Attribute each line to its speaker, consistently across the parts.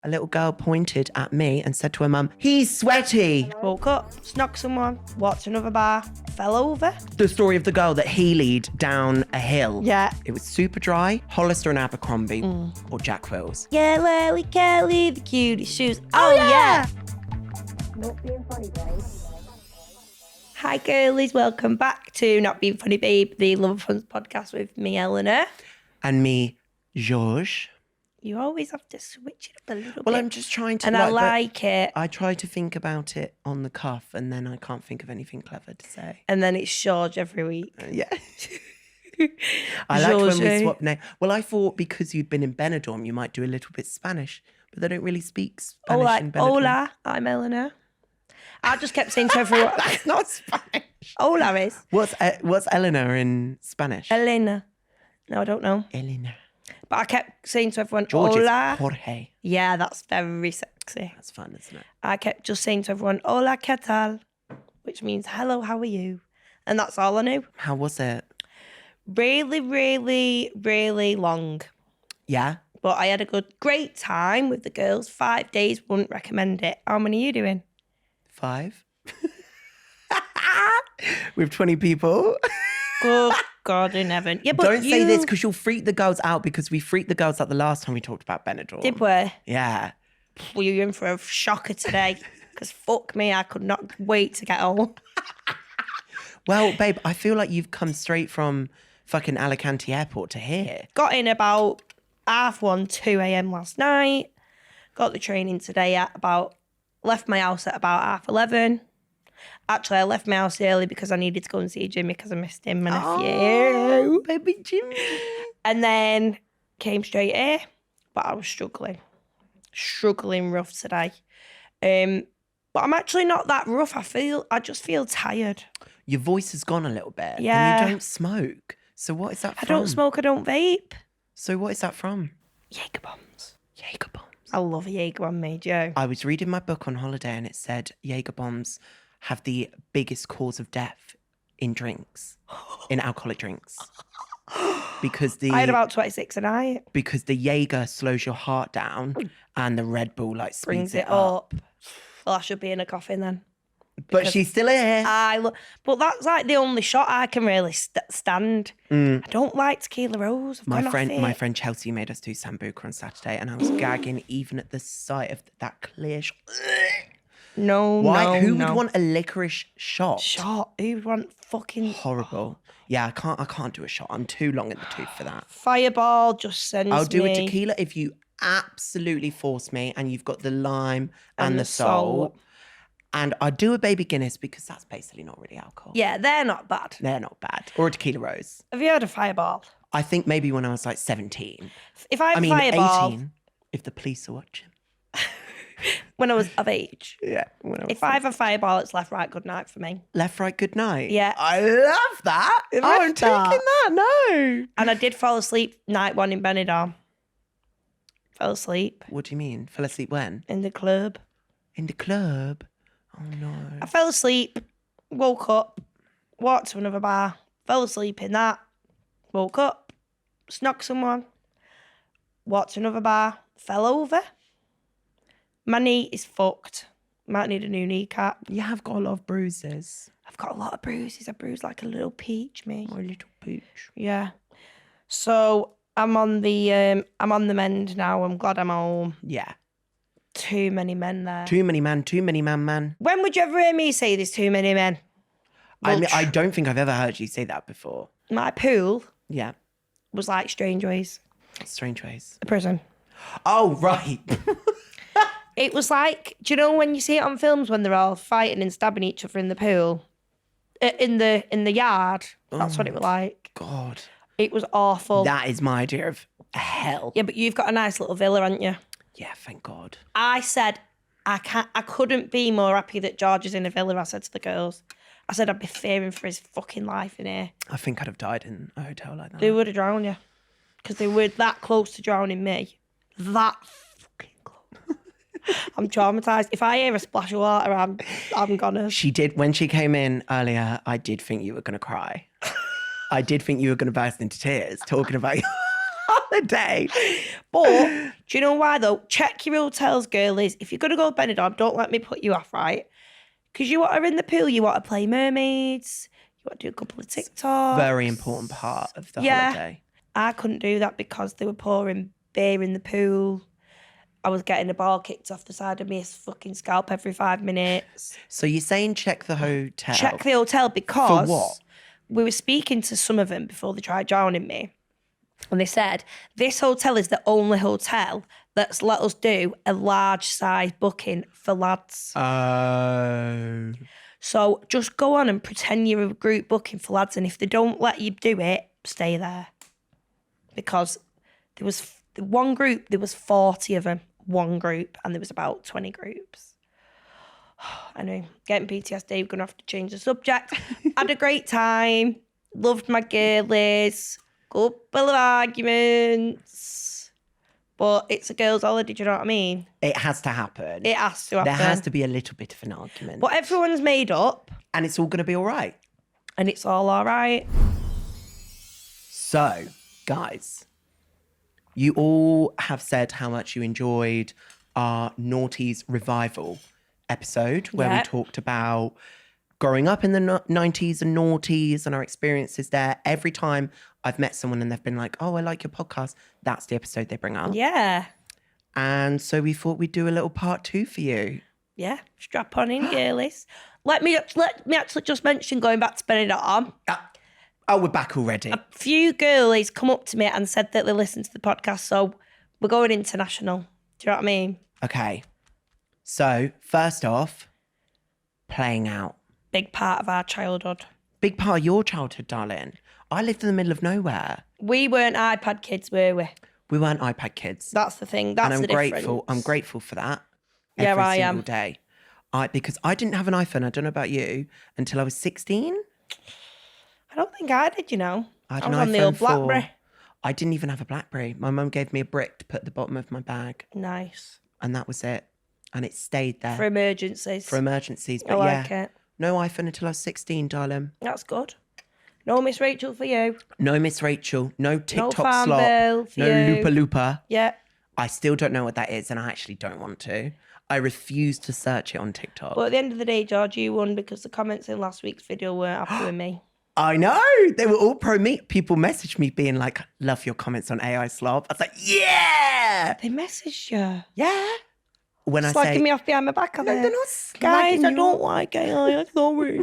Speaker 1: a little girl pointed at me and said to her mum, "He's sweaty."
Speaker 2: Woke up, snogged someone, walked to another bar, fell over.
Speaker 1: The story of the girl that heelied down a hill.
Speaker 2: Yeah.
Speaker 1: It was super dry. Hollister and Abercrombie or Jack Wills.
Speaker 2: Yeah, Lily Kelly, the cutest shoes. Oh yeah.
Speaker 3: Not being funny, babe.
Speaker 2: Hi girlies, welcome back to Not Being Funny Babe, the Love and Fun podcast with me, Eleanor.
Speaker 1: And me, George.
Speaker 2: You always have to switch it up a little bit.
Speaker 1: Well, I'm just trying to.
Speaker 2: And I
Speaker 1: but
Speaker 2: like it.
Speaker 1: I try to think about it on the cuff, and then I can't think of anything clever to say.
Speaker 2: And then it's George every week.
Speaker 1: Yeah. I like when we
Speaker 2: Georgie.
Speaker 1: swap names. Well, I thought because you'd been in Benidorm, you might do a little bit Spanish, but they don't really speak Spanish in Benidorm.
Speaker 2: Hola, I'm Eleanor. I just kept saying to everyone,
Speaker 1: That's not Spanish.
Speaker 2: Hola is.
Speaker 1: What's Eleanor in Spanish?
Speaker 2: Elena. No, I don't know.
Speaker 1: Eleanor.
Speaker 2: But I kept saying to everyone,
Speaker 1: George
Speaker 2: hola.
Speaker 1: is Jorge.
Speaker 2: Yeah, that's very sexy.
Speaker 1: That's fun, isn't it?
Speaker 2: I kept just saying to everyone, hola, ¿qué tal? Which means, hello, how are you? And that's all I knew.
Speaker 1: How was it?
Speaker 2: Really, really, really long.
Speaker 1: Yeah.
Speaker 2: But I had a great time with the girls. 5 days, wouldn't recommend it. How many are you doing?
Speaker 1: 5. With 20 people.
Speaker 2: Good God in heaven. Yeah, but
Speaker 1: Don't say this because you'll freak the girls out, because we freaked the girls out the last time we talked about Benidorm.
Speaker 2: Did we?
Speaker 1: Yeah.
Speaker 2: Were you in for a shocker today? Because fuck me, I could not wait to get home.
Speaker 1: Well, babe, I feel like you've come straight from fucking Alicante airport to here.
Speaker 2: Got in about 1:30, 2 a.m. last night. Got the train in today at left my house at about 11:30. Actually, I left my house early because I needed to go and see Jimmy because I missed him, my nephew.
Speaker 1: Oh, baby Jimmy.
Speaker 2: And then came straight here, but I was struggling rough today. But I'm actually not that rough. I just feel tired.
Speaker 1: Your voice has gone a little bit.
Speaker 2: Yeah.
Speaker 1: And you don't smoke. So what is that from?
Speaker 2: I don't smoke, I don't vape.
Speaker 1: So what is that from?
Speaker 2: Jaeger bombs.
Speaker 1: Jaeger bombs.
Speaker 2: I love a Jaeger bomb, mate, Joe.
Speaker 1: I was reading my book on holiday and it said Jaeger bombs have the biggest cause of death in drinks, in alcoholic drinks. Because
Speaker 2: I had about 26 a night.
Speaker 1: because the Jaeger slows your heart down and the Red Bull like
Speaker 2: Brings
Speaker 1: speeds
Speaker 2: it up. Well, I should be in a coffin then.
Speaker 1: But she's still here.
Speaker 2: But that's like the only shot I can really stand. I don't like tequila rose. I've
Speaker 1: My
Speaker 2: gone off
Speaker 1: friend,
Speaker 2: it.
Speaker 1: my friend Chelsea made us do Sambuca on Saturday, and I was gagging even at the sight of that clear shot.
Speaker 2: No,
Speaker 1: Why?
Speaker 2: no,
Speaker 1: Who
Speaker 2: no.
Speaker 1: would want a licorice shot?
Speaker 2: Shot? Who would want fucking
Speaker 1: Horrible. Yeah, I can't do a shot. I'm too long in the tooth for that.
Speaker 2: Fireball? Just sends
Speaker 1: I'll do
Speaker 2: me.
Speaker 1: a tequila if you absolutely force me, and you've got the lime and the salt. And I do a baby Guinness because that's basically not really alcohol.
Speaker 2: Yeah, they're not bad.
Speaker 1: They're not bad. Or a tequila rose.
Speaker 2: Have you heard of Fireball?
Speaker 1: I think maybe when I was like 17.
Speaker 2: If I had
Speaker 1: I mean,
Speaker 2: Fireball
Speaker 1: 18, if the police are watching.
Speaker 2: when I was of age,
Speaker 1: Yeah. When I was
Speaker 2: if I have a Fireball, it's left, right, good night for me.
Speaker 1: Left, right, good night.
Speaker 2: Yeah.
Speaker 1: I love that.
Speaker 2: You
Speaker 1: I'm
Speaker 2: love
Speaker 1: taking
Speaker 2: that?
Speaker 1: that. No.
Speaker 2: And I did fall asleep night one in Benidorm. Fell asleep
Speaker 1: What do you mean? Fell asleep when?
Speaker 2: in the club.
Speaker 1: In the club? Oh, no.
Speaker 2: I fell asleep, woke up, walked to another bar, fell asleep in that, woke up, snogged someone, walked to another bar, fell over. My knee is fucked. Might need a new kneecap.
Speaker 1: You have got a lot of bruises.
Speaker 2: I've got a lot of bruises. I bruised like a little peach, me.
Speaker 1: My little pooch.
Speaker 2: Yeah. So I'm on the mend now. I'm glad I'm home.
Speaker 1: Yeah.
Speaker 2: Too many men there.
Speaker 1: Too many man.
Speaker 2: When would you ever hear me say there's too many men?
Speaker 1: I
Speaker 2: Well,
Speaker 1: mean, I don't think I've ever heard you say that before.
Speaker 2: My pool
Speaker 1: Yeah.
Speaker 2: was like Strange Ways,
Speaker 1: Strange ways.
Speaker 2: a prison.
Speaker 1: Oh, right.
Speaker 2: It was like, do you know when you see it on films when they're all fighting and stabbing each other in the pool, in the yard? That's what it was like.
Speaker 1: God.
Speaker 2: It was awful.
Speaker 1: That is my idea of hell.
Speaker 2: Yeah, but you've got a nice little villa, haven't you?
Speaker 1: Yeah, thank God.
Speaker 2: I said I couldn't be more happy that George is in a villa. I said to the girls, I said I'd be fearing for his fucking life in here.
Speaker 1: I think I'd have died in a hotel like that.
Speaker 2: They would have drowned you because they were that close to drowning me. That fucking close. I'm traumatised. If I hear a splash of water, I'm gonna.
Speaker 1: She did, when she came in earlier, I did think you were going to cry. I did think you were going to burst into tears talking about holiday.
Speaker 2: But do you know why though? Check your hotels, girlies. If you're going to go to Benidorm, don't let me put you off, right? Because you are in the pool, you want to play mermaids, you want to do a couple of TikToks.
Speaker 1: Very important part of the holiday.
Speaker 2: I couldn't do that because they were pouring beer in the pool. I was getting a ball kicked off the side of me fucking scalp every 5 minutes.
Speaker 1: So you're saying check the hotel?
Speaker 2: Check the hotel because
Speaker 1: For what?
Speaker 2: we were speaking to some of them before they tried drowning me. And they said, this hotel is the only hotel that's let us do a large size booking for lads.
Speaker 1: Oh.
Speaker 2: So just go on and pretend you're a group booking for lads. And if they don't let you do it, stay there. Because there was one group, there was 40 of them, one group, and there was about 20 groups. I know, getting PTSD, we're going to have to change the subject. Had a great time. Loved my girlies. Couple of arguments. But it's a girls' holiday, do you know what I mean?
Speaker 1: It has to happen.
Speaker 2: It has to happen.
Speaker 1: There has to be a little bit of an argument.
Speaker 2: But everyone's made up.
Speaker 1: And it's all going to be all right.
Speaker 2: And it's all right.
Speaker 1: So, guys, you all have said how much you enjoyed our Naughties Revival episode where we talked about growing up in the 90s and noughties and our experiences there. Every time I've met someone and they've been like, oh, I like your podcast, that's the episode they bring up.
Speaker 2: Yeah.
Speaker 1: And so we thought we'd do a little part 2 for you.
Speaker 2: Yeah. Strap on in, girlies. Let me actually just mention, going back to Benidorm.
Speaker 1: Oh, we're back already.
Speaker 2: A few girlies come up to me and said that they listened to the podcast, so we're going international. Do you know what I mean?
Speaker 1: Okay. So, first off, playing out.
Speaker 2: Big part of our childhood.
Speaker 1: Big part of your childhood, darling. I lived in the middle of nowhere.
Speaker 2: We weren't iPad kids, were we?
Speaker 1: We weren't iPad kids.
Speaker 2: That's the thing. That's
Speaker 1: and
Speaker 2: the difference.
Speaker 1: I'm grateful for that.
Speaker 2: Yeah,
Speaker 1: every
Speaker 2: I
Speaker 1: single
Speaker 2: am.
Speaker 1: day. Because I didn't have an iPhone, I don't know about you, until I was 16.
Speaker 2: I don't think I did, you know.
Speaker 1: I had
Speaker 2: I
Speaker 1: an
Speaker 2: was on the
Speaker 1: iPhone
Speaker 2: old
Speaker 1: 4.
Speaker 2: BlackBerry.
Speaker 1: I didn't even have a BlackBerry. My mum gave me a brick to put at the bottom of my bag.
Speaker 2: Nice.
Speaker 1: And that was it. And it stayed there.
Speaker 2: For emergencies.
Speaker 1: For emergencies.
Speaker 2: I
Speaker 1: But
Speaker 2: like
Speaker 1: yeah,
Speaker 2: it.
Speaker 1: no iPhone until I was 16, darling.
Speaker 2: That's good. No Miss Rachel for you.
Speaker 1: No Miss Rachel. No TikTok
Speaker 2: Farm
Speaker 1: slot.
Speaker 2: Bill for
Speaker 1: No
Speaker 2: you.
Speaker 1: Looper Looper.
Speaker 2: Yeah.
Speaker 1: I still don't know what that is, and I actually don't want to. I refuse to search it on TikTok.
Speaker 2: But at the end of the day, George, you won because the comments in last week's video weren't happy with me.
Speaker 1: I know. They were all pro me. People messaged me being like, love your comments on AI Slob. I was like, yeah.
Speaker 2: They messaged you.
Speaker 1: Yeah. When I
Speaker 2: Slagging
Speaker 1: say,
Speaker 2: me off behind my back, are
Speaker 1: no,
Speaker 2: they?
Speaker 1: they're not
Speaker 2: Guys,
Speaker 1: slagging
Speaker 2: I
Speaker 1: you
Speaker 2: don't
Speaker 1: off.
Speaker 2: like AI. I'm sorry.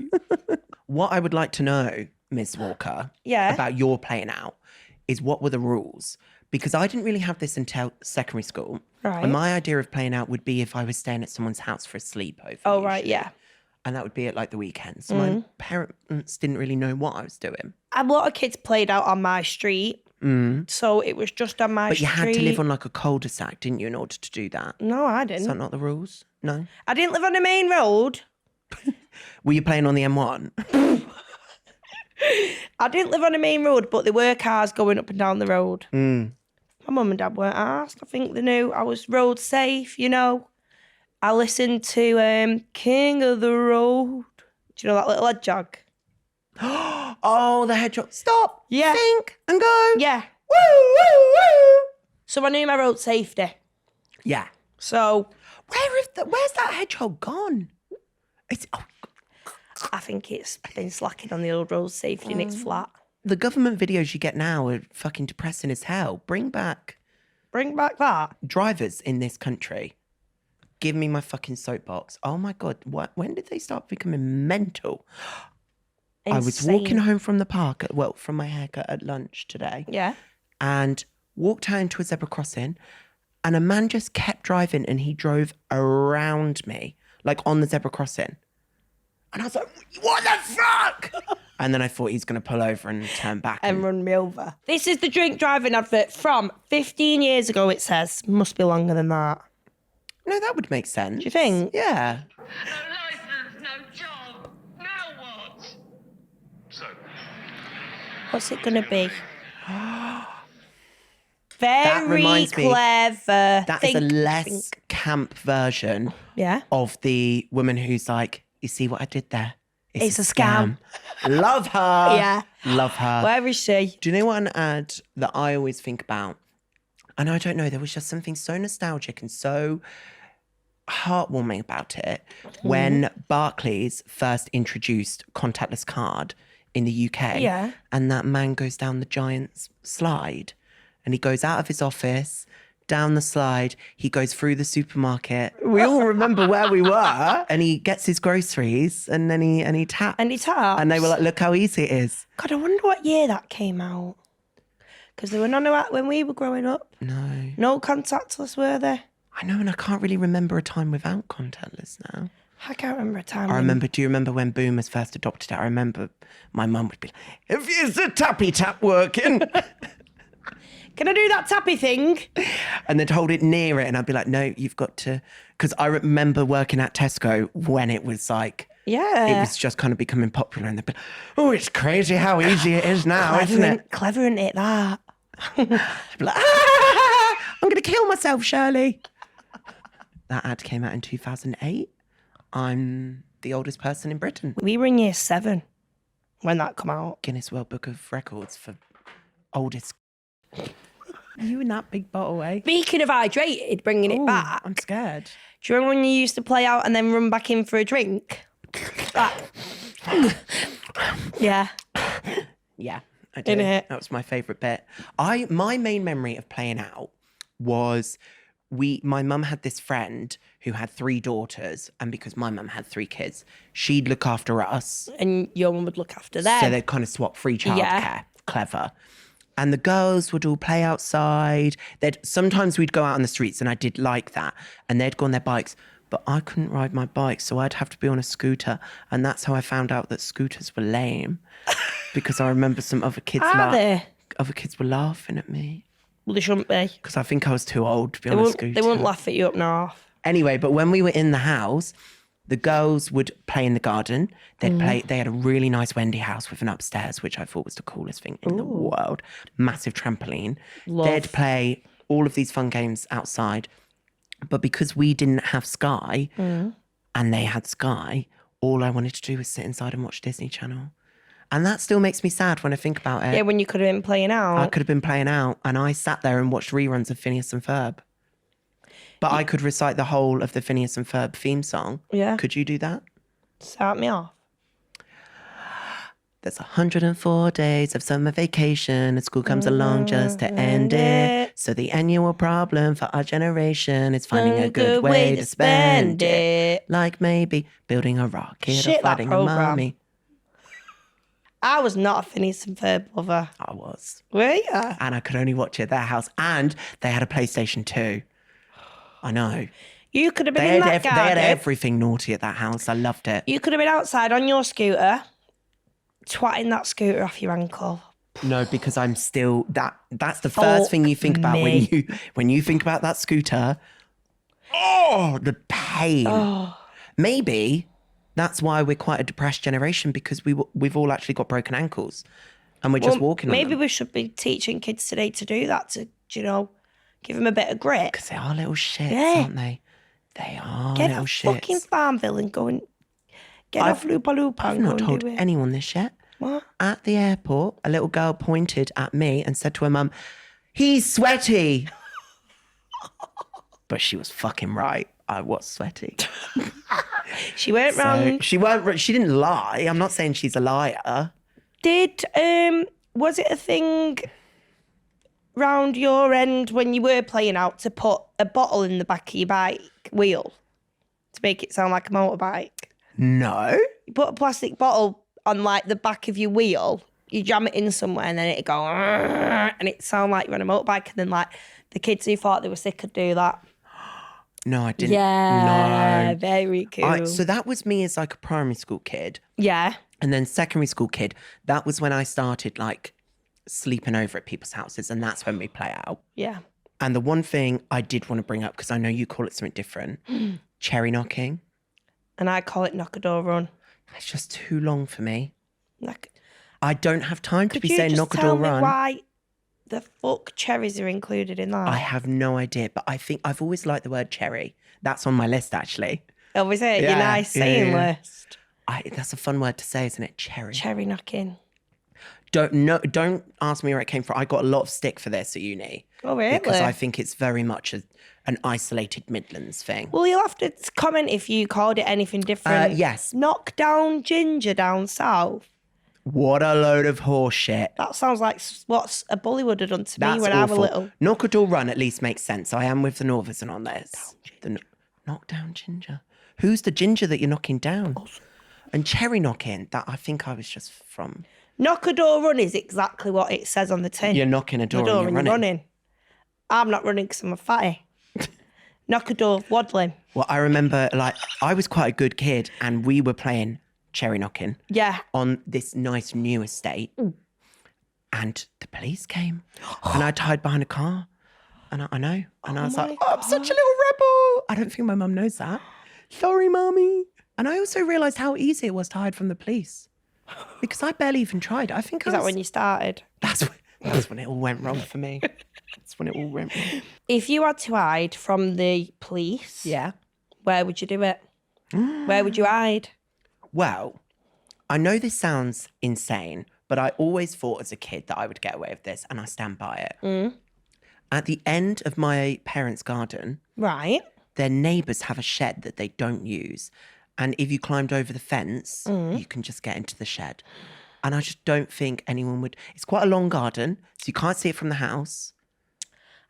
Speaker 1: What I would like to know, Ms. Walker,
Speaker 2: Yeah.
Speaker 1: about your playing out is what were the rules? Because I didn't really have this until secondary school.
Speaker 2: Right.
Speaker 1: And my idea of playing out would be if I was staying at someone's house for a sleepover.
Speaker 2: Oh, right,
Speaker 1: usually.
Speaker 2: yeah.
Speaker 1: And that would be at like the weekends. So my parents didn't really know what I was doing.
Speaker 2: A lot of kids played out on my street. So it was just on my
Speaker 1: But
Speaker 2: street.
Speaker 1: you had to live on like a cul-de-sac, didn't you, in order to do that?
Speaker 2: No, I
Speaker 1: Is
Speaker 2: didn't.
Speaker 1: that not the rules? No?
Speaker 2: I didn't live on the main road.
Speaker 1: Were you playing on the M1?
Speaker 2: I didn't live on the main road, but there were cars going up and down the road. My mum and dad weren't asked. I think they knew I was road safe, you know. I listened to King of the Road. Do you know that little hedgehog?
Speaker 1: Oh, the hedgehog. Stop.
Speaker 2: Yeah.
Speaker 1: Think and go.
Speaker 2: Yeah.
Speaker 1: Woo, woo, woo.
Speaker 2: So I knew my road safety.
Speaker 1: Yeah.
Speaker 2: So
Speaker 1: Where's that hedgehog gone?
Speaker 2: I think it's been slacking on the old road safety and it's flat.
Speaker 1: The government videos you get now are fucking depressing as hell. Bring back
Speaker 2: Bring back that.
Speaker 1: drivers in this country. Give me my fucking soapbox. Oh my God. When did they start becoming mental? I was walking home from the park, from my haircut at lunch today.
Speaker 2: Yeah.
Speaker 1: And walked out into a zebra crossing, and a man just kept driving, and he drove around me, like on the zebra crossing. And I was like, what the fuck? And then I thought he's going to pull over and turn back.
Speaker 2: And run me over. This is the drink driving advert from 15 years ago, it says. Must be longer than that.
Speaker 1: No, that would make sense.
Speaker 2: Do you think?
Speaker 1: Yeah.
Speaker 4: No license, no job. Now what? So,
Speaker 2: What's it going to be? Very
Speaker 1: reminds me-
Speaker 2: clever.
Speaker 1: That is a less camp version
Speaker 2: Yeah.
Speaker 1: of the woman who's like, you see what I did there?
Speaker 2: It's a scam.
Speaker 1: Love her.
Speaker 2: Yeah.
Speaker 1: Love her.
Speaker 2: Where is she?
Speaker 1: Do you know what an ad that I always think about And I don't know, there was just something so nostalgic and so heartwarming about it when Barclays first introduced contactless card in the UK.
Speaker 2: Yeah.
Speaker 1: And that man goes down the giant slide and he goes out of his office, down the slide, he goes through the supermarket. We all remember where we were. And he gets his groceries and then he taps.
Speaker 2: And he taps.
Speaker 1: And they were like, look how easy it is.
Speaker 2: God, I wonder what year that came out. Because they were none of that when we were growing up.
Speaker 1: No.
Speaker 2: No contactless, were there?
Speaker 1: I know, and I can't really remember a time without contactless now.
Speaker 2: I can't remember a time.
Speaker 1: Do you remember when boomers first adopted it? I remember my mum would be like, is the tappy tap working?
Speaker 2: Can I do that tappy thing?
Speaker 1: And they'd hold it near it and I'd be like, no, you've got to. Because I remember working at Tesco when it was like,
Speaker 2: Yeah.
Speaker 1: it was just kind of becoming popular and they'd be like, oh, it's crazy how easy it is now, isn't it?
Speaker 2: Clever, isn't it, that?
Speaker 1: I'd be like, ah, I'm going to kill myself, Shirley. That ad came out in 2008. I'm the oldest person in Britain.
Speaker 2: We were in year 7 when that come out.
Speaker 1: Guinness World Book of Records for oldest.
Speaker 5: You and that big bottle, eh?
Speaker 2: Speaking of hydrated, bringing it
Speaker 5: Ooh,
Speaker 2: back.
Speaker 5: I'm scared.
Speaker 2: Do you remember when you used to play out and then run back in for a drink? That. Yeah.
Speaker 1: Yeah, I did.
Speaker 2: Innit?
Speaker 1: That was my favourite bit. My main memory of playing out was my mum had this friend who had 3 daughters, and because my mum had 3 kids, she'd look after us.
Speaker 2: And your mum would look after them.
Speaker 1: So they'd kind of swap free childcare.
Speaker 2: Yeah.
Speaker 1: Clever. And the girls would all play outside. Sometimes we'd go out on the streets, and I did like that. And they'd go on their bikes, but I couldn't ride my bike, so I'd have to be on a scooter. And that's how I found out that scooters were lame, because I remember some other kids. Other kids were laughing at me.
Speaker 2: Well, they shouldn't be.
Speaker 1: Because I think I was too old to be on a scooter.
Speaker 2: They won't laugh at you up north.
Speaker 1: Anyway, but when we were in the house, the girls would play in the garden. They had a really nice Wendy house with an upstairs, which I thought was the coolest thing in the world. Massive trampoline. They'd play all of these fun games outside. But because we didn't have Sky and they had Sky, all I wanted to do was sit inside and watch Disney Channel. And that still makes me sad when I think about it.
Speaker 2: Yeah, when you could have been playing out.
Speaker 1: I could have been playing out and I sat there and watched reruns of Phineas and Ferb. But I could recite the whole of the Phineas and Ferb theme song.
Speaker 2: Yeah.
Speaker 1: Could you do that?
Speaker 2: Start me off.
Speaker 1: There's 104 days of summer vacation and school comes along just to end it. So the annual problem for our generation is finding a good way to spend it. Like maybe building a rocket
Speaker 2: Shit,
Speaker 1: or fighting a
Speaker 2: programme.
Speaker 1: mummy.
Speaker 2: I was not a Phineas and Ferb lover.
Speaker 1: I was.
Speaker 2: Were you?
Speaker 1: And I could only watch it at their house. And they had a PlayStation 2. I know.
Speaker 2: You could have been in that
Speaker 1: They
Speaker 2: garden.
Speaker 1: had everything naughty at that house. I loved it.
Speaker 2: You could have been outside on your scooter, twatting that scooter off your ankle.
Speaker 1: No, because I'm still that's the first thing you think about when you think about that scooter. Oh, the pain.
Speaker 2: Oh.
Speaker 1: Maybe that's why we're quite a depressed generation, because we've all actually got broken ankles and we're just walking on
Speaker 2: Maybe
Speaker 1: them.
Speaker 2: we should be teaching kids today to do that, to, give them a bit of grit.
Speaker 1: Because they are little shits,
Speaker 2: Yeah.
Speaker 1: aren't they? They are
Speaker 2: Get
Speaker 1: little
Speaker 2: off
Speaker 1: shits.
Speaker 2: fucking Farmville and go and get off Loopa Loopa
Speaker 1: I've
Speaker 2: and go
Speaker 1: not
Speaker 2: and
Speaker 1: told
Speaker 2: do it.
Speaker 1: anyone this yet.
Speaker 2: What?
Speaker 1: At the airport, a little girl pointed at me and said to her mum, "He's sweaty." But she was fucking right. I was sweaty.
Speaker 2: She went
Speaker 1: So
Speaker 2: round.
Speaker 1: she didn't lie. I'm not saying she's a liar.
Speaker 2: Was it a thing round your end when you were playing out to put a bottle in the back of your bike wheel to make it sound like a motorbike?
Speaker 1: No.
Speaker 2: You put a plastic bottle on like the back of your wheel, you jam it in somewhere and then it'd go and it sound like you're on a motorbike, and then like the kids who thought they were sick could do that.
Speaker 1: No, I didn't.
Speaker 2: Yeah,
Speaker 1: No.
Speaker 2: very cool.
Speaker 1: So that was me as like a primary school kid.
Speaker 2: Yeah.
Speaker 1: And then secondary school kid, that was when I started like sleeping over at people's houses, and that's when we play out.
Speaker 2: Yeah.
Speaker 1: And the one thing I did want to bring up, because I know you call it something different, cherry knocking.
Speaker 2: And I call it knock a door run.
Speaker 1: It's just too long for me.
Speaker 2: Like,
Speaker 1: I don't have time to
Speaker 2: could
Speaker 1: be
Speaker 2: you
Speaker 1: saying
Speaker 2: just
Speaker 1: knock a
Speaker 2: tell
Speaker 1: door
Speaker 2: me
Speaker 1: run.
Speaker 2: why the fuck cherries are included in that?
Speaker 1: I have no idea, but I think I've always liked the word cherry. That's on my list, actually.
Speaker 2: Oh, is it?
Speaker 1: Yeah,
Speaker 2: Your nice
Speaker 1: yeah,
Speaker 2: saying
Speaker 1: yeah.
Speaker 2: list.
Speaker 1: That's a fun word to say, isn't it? Cherry.
Speaker 2: Cherry knocking.
Speaker 1: Don't ask me where it came from. I got a lot of stick for this at uni.
Speaker 2: Oh, really?
Speaker 1: Because I think it's very much an isolated Midlands thing.
Speaker 2: Well, you'll have to comment if you called it anything different.
Speaker 1: Yes.
Speaker 2: Knockdown ginger down south.
Speaker 1: What a load of horse shit.
Speaker 2: That sounds like what a bully would have done to me
Speaker 1: That's
Speaker 2: when I was
Speaker 1: awful.
Speaker 2: little.
Speaker 1: Knockador Run at least makes sense. I am with the Northern on this. Knockdown ginger. Who's the ginger that you're knocking down? And cherry knocking. That I think I was just from.
Speaker 2: Knockador Run is exactly what it says on the tin.
Speaker 1: You're knocking a door
Speaker 2: The door
Speaker 1: and you're running.
Speaker 2: I'm not running because I'm a fatty. Knockador waddling.
Speaker 1: Well, I remember I was quite a good kid and we were playing cherry knocking.
Speaker 2: Yeah.
Speaker 1: On this nice new estate. And the police came. And I hid behind a car. And I know. And I was like, I'm such a little rebel.
Speaker 5: I don't think my mum knows that.
Speaker 1: Sorry, mommy.
Speaker 5: And I also realised how easy it was to hide from the police. Because I barely even tried. I think
Speaker 2: Is that when you started?
Speaker 1: That's when it all went wrong for me. That's when it all went wrong.
Speaker 2: If you had to hide from the police,
Speaker 5: Yeah.
Speaker 2: where would you do it? Where would you hide?
Speaker 1: Well, I know this sounds insane, but I always thought as a kid that I would get away with this, and I stand by it. At the end of my parents' garden,
Speaker 2: Right.
Speaker 1: their neighbours have a shed that they don't use. And if you climbed over the fence, you can just get into the shed. And I just don't think anyone would. It's quite a long garden, so you can't see it from the house.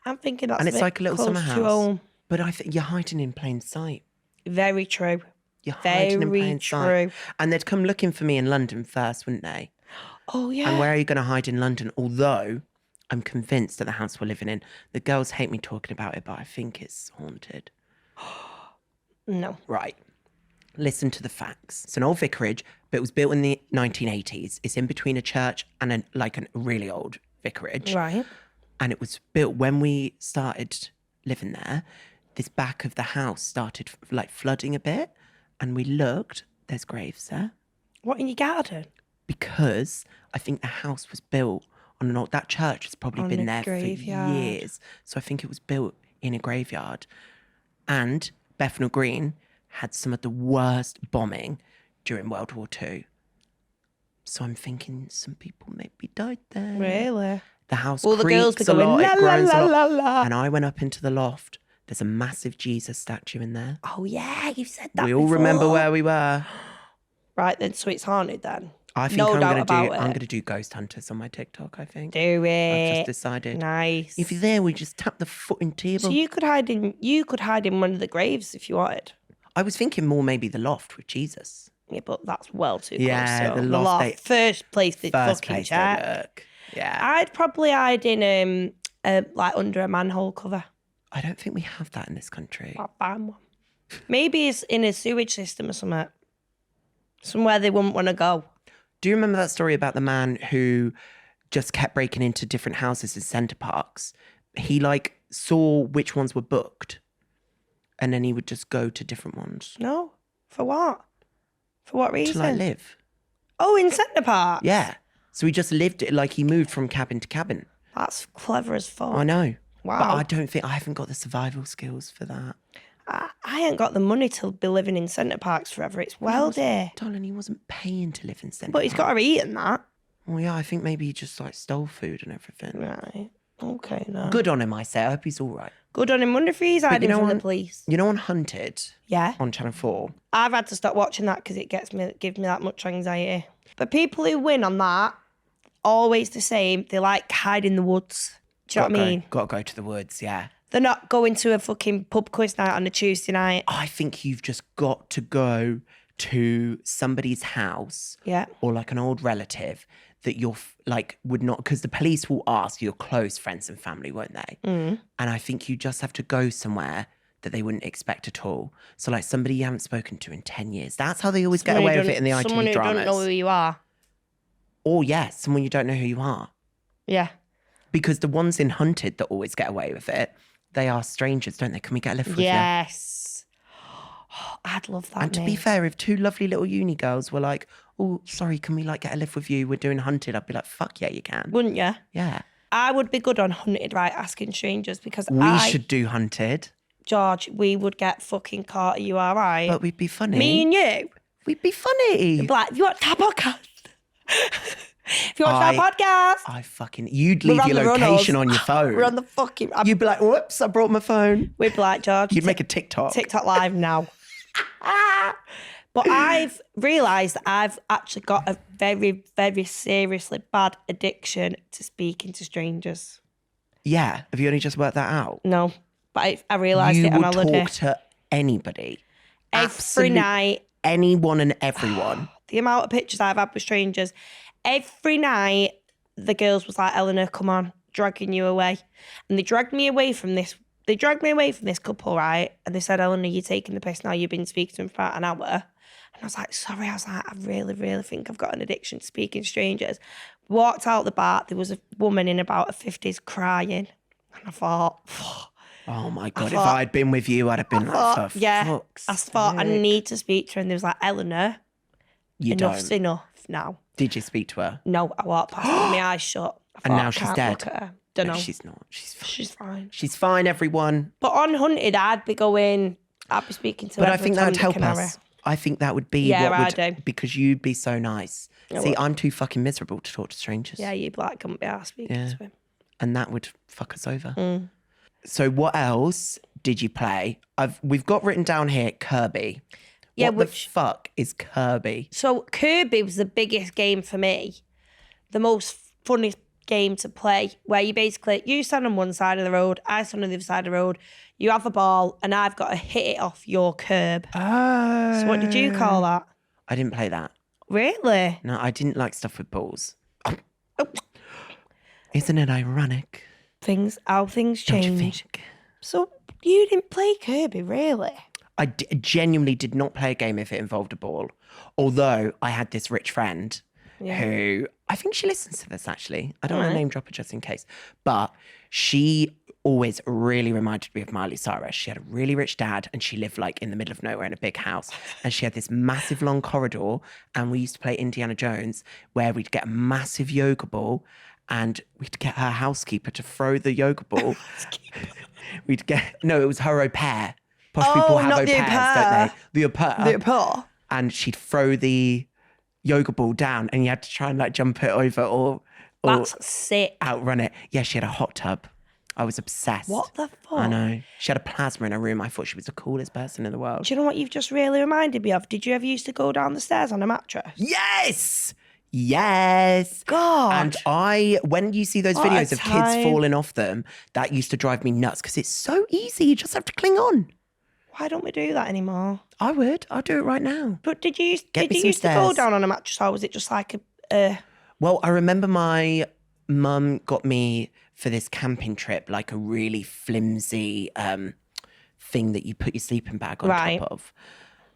Speaker 2: I'm thinking that's
Speaker 1: And it's
Speaker 2: bit
Speaker 1: like a little
Speaker 2: close
Speaker 1: summer
Speaker 2: to
Speaker 1: house.
Speaker 2: home.
Speaker 1: But I think you're hiding in plain sight.
Speaker 2: Very true.
Speaker 1: You're hiding in
Speaker 2: Very
Speaker 1: plain sight.
Speaker 2: true.
Speaker 1: And they'd come looking for me in London first, wouldn't they?
Speaker 2: Oh, yeah.
Speaker 1: And where are you going to hide in London? Although I'm convinced that the house we're living in, the girls hate me talking about it, but I think it's haunted.
Speaker 2: No.
Speaker 1: Right. Listen to the facts. It's an old vicarage, but it was built in the 1980s. It's in between a church and a really old vicarage.
Speaker 2: Right.
Speaker 1: And it was built when we started living there. This back of the house started flooding a bit. And we looked, there's graves there.
Speaker 2: What, in your garden?
Speaker 1: Because I think the house was built on an old, that church has probably
Speaker 2: On
Speaker 1: been
Speaker 2: a
Speaker 1: there
Speaker 2: graveyard.
Speaker 1: for years. So I think it was built in a graveyard. And Bethnal Green had some of the worst bombing during World War II. So I'm thinking some people maybe died there.
Speaker 2: Really?
Speaker 1: The house
Speaker 2: All the girls
Speaker 1: creaks
Speaker 2: be
Speaker 1: a
Speaker 2: going,
Speaker 1: lot,
Speaker 2: la,
Speaker 1: it
Speaker 2: la,
Speaker 1: groans
Speaker 2: la,
Speaker 1: a
Speaker 2: la,
Speaker 1: lot.
Speaker 2: la.
Speaker 1: And I went up into the loft. There's a massive Jesus statue in there.
Speaker 2: Oh, yeah, you've said that
Speaker 1: We all remember
Speaker 2: before.
Speaker 1: where we were.
Speaker 2: Right, then, so it's haunted then.
Speaker 1: I think
Speaker 2: No
Speaker 1: I'm
Speaker 2: doubt
Speaker 1: gonna
Speaker 2: about
Speaker 1: do.
Speaker 2: it.
Speaker 1: I'm gonna do ghost hunters on my TikTok. I think.
Speaker 2: Do
Speaker 1: I've
Speaker 2: it.
Speaker 1: just decided.
Speaker 2: Nice.
Speaker 1: If you're there, we just tap the footing table.
Speaker 2: So you could hide in one of the graves if you wanted.
Speaker 1: I was thinking more maybe the loft with Jesus.
Speaker 2: Yeah, but that's well too close.
Speaker 1: Yeah,
Speaker 2: so
Speaker 1: the loft,
Speaker 2: first place they
Speaker 1: First
Speaker 2: fucking
Speaker 1: place they
Speaker 2: check.
Speaker 1: look. Yeah.
Speaker 2: I'd probably hide in like under a manhole cover.
Speaker 1: I don't think we have that in this country.
Speaker 2: I'll find one. Maybe it's in a sewage system or something. Somewhere they wouldn't want to go.
Speaker 1: Do you remember that story about the man who just kept breaking into different houses in Centre Parks? He saw which ones were booked, and then he would just go to different ones
Speaker 2: No. For what? For what reason?
Speaker 1: to live.
Speaker 2: Oh, in Centre Park.
Speaker 1: Yeah. So he just lived it he moved from cabin to cabin.
Speaker 2: That's clever as fuck.
Speaker 1: I know.
Speaker 2: Wow.
Speaker 1: But I haven't got the survival skills for that.
Speaker 2: I ain't got the money to be living in Centre Parks forever. It's well there.
Speaker 1: Darling, he wasn't paying to live in Centre
Speaker 2: But he's got to eat in that.
Speaker 1: Well, yeah, I think maybe he just stole food and everything.
Speaker 2: Right. Okay, no.
Speaker 1: Good on him, I say. I hope he's all right.
Speaker 2: Good on him. Wonder if he's hiding from the
Speaker 1: on-
Speaker 2: police.
Speaker 1: You know, on Hunted
Speaker 2: Yeah.
Speaker 1: on Channel 4,
Speaker 2: I've had to stop watching that because it gives me that much anxiety. But people who win on that, always the same. They like hide in the woods. Do you know what I mean?
Speaker 1: Got to go to the woods, yeah.
Speaker 2: They're not going to a fucking pub quiz night on a Tuesday night.
Speaker 1: I think you've just got to go to somebody's house
Speaker 2: Yeah.
Speaker 1: or an old relative that you're would not, because the police will ask your close friends and family, won't they? And I think you just have to go somewhere that they wouldn't expect at all. So somebody you haven't spoken to in 10 years. That's how they always get away with it in the
Speaker 2: Someone
Speaker 1: ITV
Speaker 2: who
Speaker 1: dramas.
Speaker 2: don't know who you are.
Speaker 1: Or yes, someone you don't know who you are.
Speaker 2: Yeah.
Speaker 1: Because the ones in Hunted that always get away with it, they are strangers, don't they? Can we get a lift with you?
Speaker 2: Yes. Oh, I'd love that.
Speaker 1: And to be
Speaker 2: mate.
Speaker 1: fair, if two lovely little uni girls were like, oh, sorry, can we get a lift with you? We're doing Hunted. I'd be like, fuck yeah, you can.
Speaker 2: Wouldn't you?
Speaker 1: Yeah.
Speaker 2: I would be good on Hunted, right? Asking strangers because
Speaker 1: We should do Hunted,
Speaker 2: George, we would get fucking caught. Are you all right?
Speaker 1: but we'd be funny.
Speaker 2: Me and you.
Speaker 1: We'd be funny.
Speaker 2: Be like, you want to podcast? If you watch our podcast,
Speaker 1: you'd
Speaker 2: We're
Speaker 1: leave
Speaker 2: on
Speaker 1: your
Speaker 2: the
Speaker 1: location
Speaker 2: runners.
Speaker 1: on your phone.
Speaker 2: we're on the fucking.
Speaker 1: You'd be like, whoops, I brought my phone.
Speaker 2: We'd be like, George,
Speaker 1: You'd make a TikTok.
Speaker 2: TikTok live now. But I've realised I've actually got a very, very seriously bad addiction to speaking to strangers.
Speaker 1: Yeah. Have you only just worked that out?
Speaker 2: No, but I realised
Speaker 1: You
Speaker 2: it on
Speaker 1: would
Speaker 2: holiday.
Speaker 1: talk to anybody.
Speaker 2: Every night.
Speaker 1: Anyone and everyone.
Speaker 2: The amount of pictures I've had with strangers. Every night, the girls was like, Eleanor, come on, dragging you away. And they dragged me away from this. They dragged me away from this couple, right? And they said, Eleanor, you're taking the piss now. You've been speaking to them for about an hour. And I was like, sorry. I was like, I really, really think I've got an addiction to speaking to strangers. Walked out the bar. There was a woman in about her 50s crying. And I thought,
Speaker 1: Oh my God, if I'd been with you, I'd have been like, for fuck's
Speaker 2: I thought I
Speaker 1: sake.
Speaker 2: need to speak to her. And there was like, Eleanor,
Speaker 1: You
Speaker 2: enough's
Speaker 1: don't.
Speaker 2: enough now.
Speaker 1: Did you speak to her?
Speaker 2: No, I walked past her with my eyes shut. I
Speaker 1: And
Speaker 2: thought,
Speaker 1: now
Speaker 2: I
Speaker 1: she's
Speaker 2: can't
Speaker 1: dead.
Speaker 2: look at her. Don't know.
Speaker 1: No, she's not. She's fine.
Speaker 2: She's fine.
Speaker 1: She's fine, everyone.
Speaker 2: But on Hunted, I'd be speaking to
Speaker 1: But
Speaker 2: her.
Speaker 1: I think that would help us. I think that would be
Speaker 2: Yeah,
Speaker 1: what would,
Speaker 2: I do.
Speaker 1: because you'd be so nice.
Speaker 2: I
Speaker 1: See,
Speaker 2: would.
Speaker 1: I'm too fucking miserable to talk to strangers.
Speaker 2: Yeah, you'd be like, couldn't be asked speaking
Speaker 1: Yeah.
Speaker 2: to him.
Speaker 1: And that would fuck us over.
Speaker 2: Mm.
Speaker 1: So what else did you play? We've got written down here Kirby.
Speaker 2: Yeah,
Speaker 1: what the fuck is Kirby?
Speaker 2: So Kirby was the biggest game for me. The most funniest game to play, where you stand on one side of the road, I stand on the other side of the road, you have a ball, and I've got to hit it off your curb.
Speaker 1: Oh.
Speaker 2: So what did you call that?
Speaker 1: I didn't play that.
Speaker 2: Really?
Speaker 1: No, I didn't like stuff with balls. Isn't it ironic?
Speaker 2: How things
Speaker 1: Don't you
Speaker 2: change.
Speaker 1: think?
Speaker 2: So you didn't play Kirby, really?
Speaker 1: I genuinely did not play a game if it involved a ball. Although I had this rich friend who, I think she listens to this actually. I don't want to name drop her just in case. But she always really reminded me of Miley Cyrus. She had a really rich dad and she lived like in the middle of nowhere in a big house. And she had this massive long corridor and we used to play Indiana Jones where we'd get a massive yoga ball and we'd get her housekeeper to throw the yoga ball. No, it was her au pair. Posh people have
Speaker 2: not
Speaker 1: au
Speaker 2: the au
Speaker 1: pairs,
Speaker 2: pair.
Speaker 1: don't they? The au pair.
Speaker 2: The paw.
Speaker 1: And she'd throw the yoga ball down and you had to try and like jump it over or
Speaker 2: That's sick.
Speaker 1: outrun it. Yeah, she had a hot tub. I was obsessed.
Speaker 2: What the fuck?
Speaker 1: I know. She had a plasma in her room. I thought she was the coolest person in the world.
Speaker 2: Do you know what you've just really reminded me of? Did you ever used to go down the stairs on a mattress?
Speaker 1: Yes! Yes.
Speaker 2: God.
Speaker 1: And when you see those
Speaker 2: What a
Speaker 1: videos of kids
Speaker 2: time.
Speaker 1: falling off them, that used to drive me nuts because it's so easy. You just have to cling on.
Speaker 2: Why don't we do that anymore?
Speaker 1: I would. I'll do it right now.
Speaker 2: But did you
Speaker 1: Get me some
Speaker 2: used to go
Speaker 1: stairs.
Speaker 2: down on a mattress, or was it just like a
Speaker 1: Well, I remember my mum got me for this camping trip, like a really flimsy thing that you put your sleeping bag on
Speaker 2: Right.
Speaker 1: top of.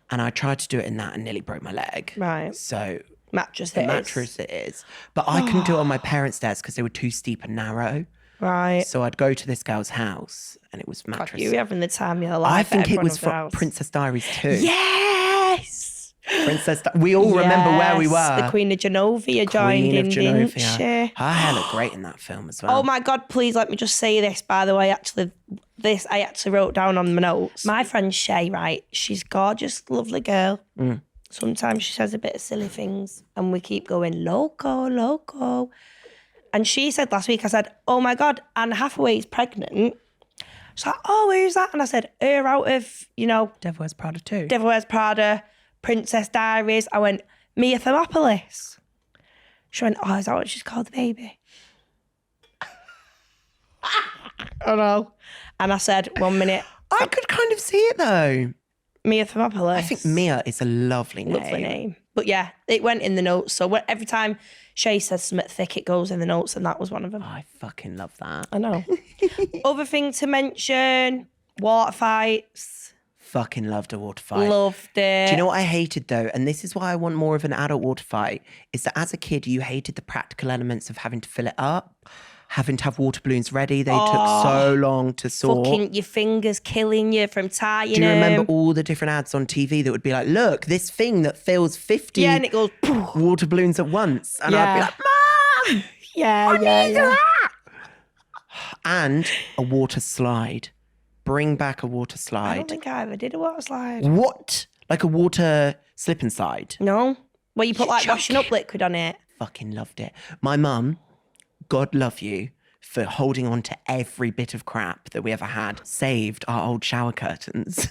Speaker 1: And I tried to do it in that and nearly broke my leg.
Speaker 2: Right.
Speaker 1: So
Speaker 2: mattress?
Speaker 1: the
Speaker 2: it is?
Speaker 1: mattress it is. But I couldn't do it on my parents' stairs because they were too steep and narrow.
Speaker 2: Right.
Speaker 1: So I'd go to this girl's house and it was
Speaker 2: God,
Speaker 1: mattress.
Speaker 2: you were having the time of your life.
Speaker 1: I
Speaker 2: at
Speaker 1: think it
Speaker 2: everyone
Speaker 1: was
Speaker 2: of their
Speaker 1: from
Speaker 2: house.
Speaker 1: Princess Diaries too.
Speaker 2: Yes.
Speaker 1: We all remember where we
Speaker 2: Yes,
Speaker 1: were.
Speaker 2: The Queen of Genovia joined
Speaker 1: Queen
Speaker 2: in,
Speaker 1: of
Speaker 2: didn't
Speaker 1: Genovia.
Speaker 2: she?
Speaker 1: Her hair looked great in that film as well.
Speaker 2: Oh my God, please let me just say this, by the way. I actually wrote down on my notes. My friend Shay, right? She's gorgeous, lovely girl. Sometimes she says a bit of silly things and we keep going, loco, loco. And she said last week, I said, oh my God, Anne Hathaway's pregnant. She's like, oh, who's that? And I said, her out of,
Speaker 5: Devil Wears Prada too.
Speaker 2: Devil Wears Prada, Princess Diaries. I went, Mia Thermopolis. She went, oh, is that what she's called, the baby? I know. And I said, 1 minute,
Speaker 1: I could kind of see it though.
Speaker 2: Mia Thermopolis.
Speaker 1: I think Mia is a lovely name.
Speaker 2: Lovely name. But yeah, it went in the notes. So every time Shay says something thick, it goes in the notes, and that was one of them.
Speaker 1: I fucking love that.
Speaker 2: I know. Other thing to mention, water fights.
Speaker 1: Fucking loved a water fight.
Speaker 2: Loved it.
Speaker 1: Do you know what I hated though? And this is why I want more of an adult water fight, is that as a kid, you hated the practical elements of having to fill it up, having to have water balloons ready. They took so long to sort.
Speaker 2: Fucking your fingers killing you from tying
Speaker 1: Do you remember
Speaker 2: them.
Speaker 1: all the different ads on TV that would be like, look, this thing that fills 50
Speaker 2: Yeah, and it goes, poof.
Speaker 1: water balloons at once? And I'd
Speaker 2: Yeah.
Speaker 1: be like, Mom!
Speaker 2: Yeah.
Speaker 1: And a water slide. Bring back a water
Speaker 2: I
Speaker 1: slide.
Speaker 2: don't think I ever did a water slide.
Speaker 1: What? Like a water slip and slide?
Speaker 2: No. Where you put
Speaker 1: You're
Speaker 2: like washing up liquid on it.
Speaker 1: fucking loved it. My mum, God love you, for holding on to every bit of crap that we ever had, saved our old shower curtains.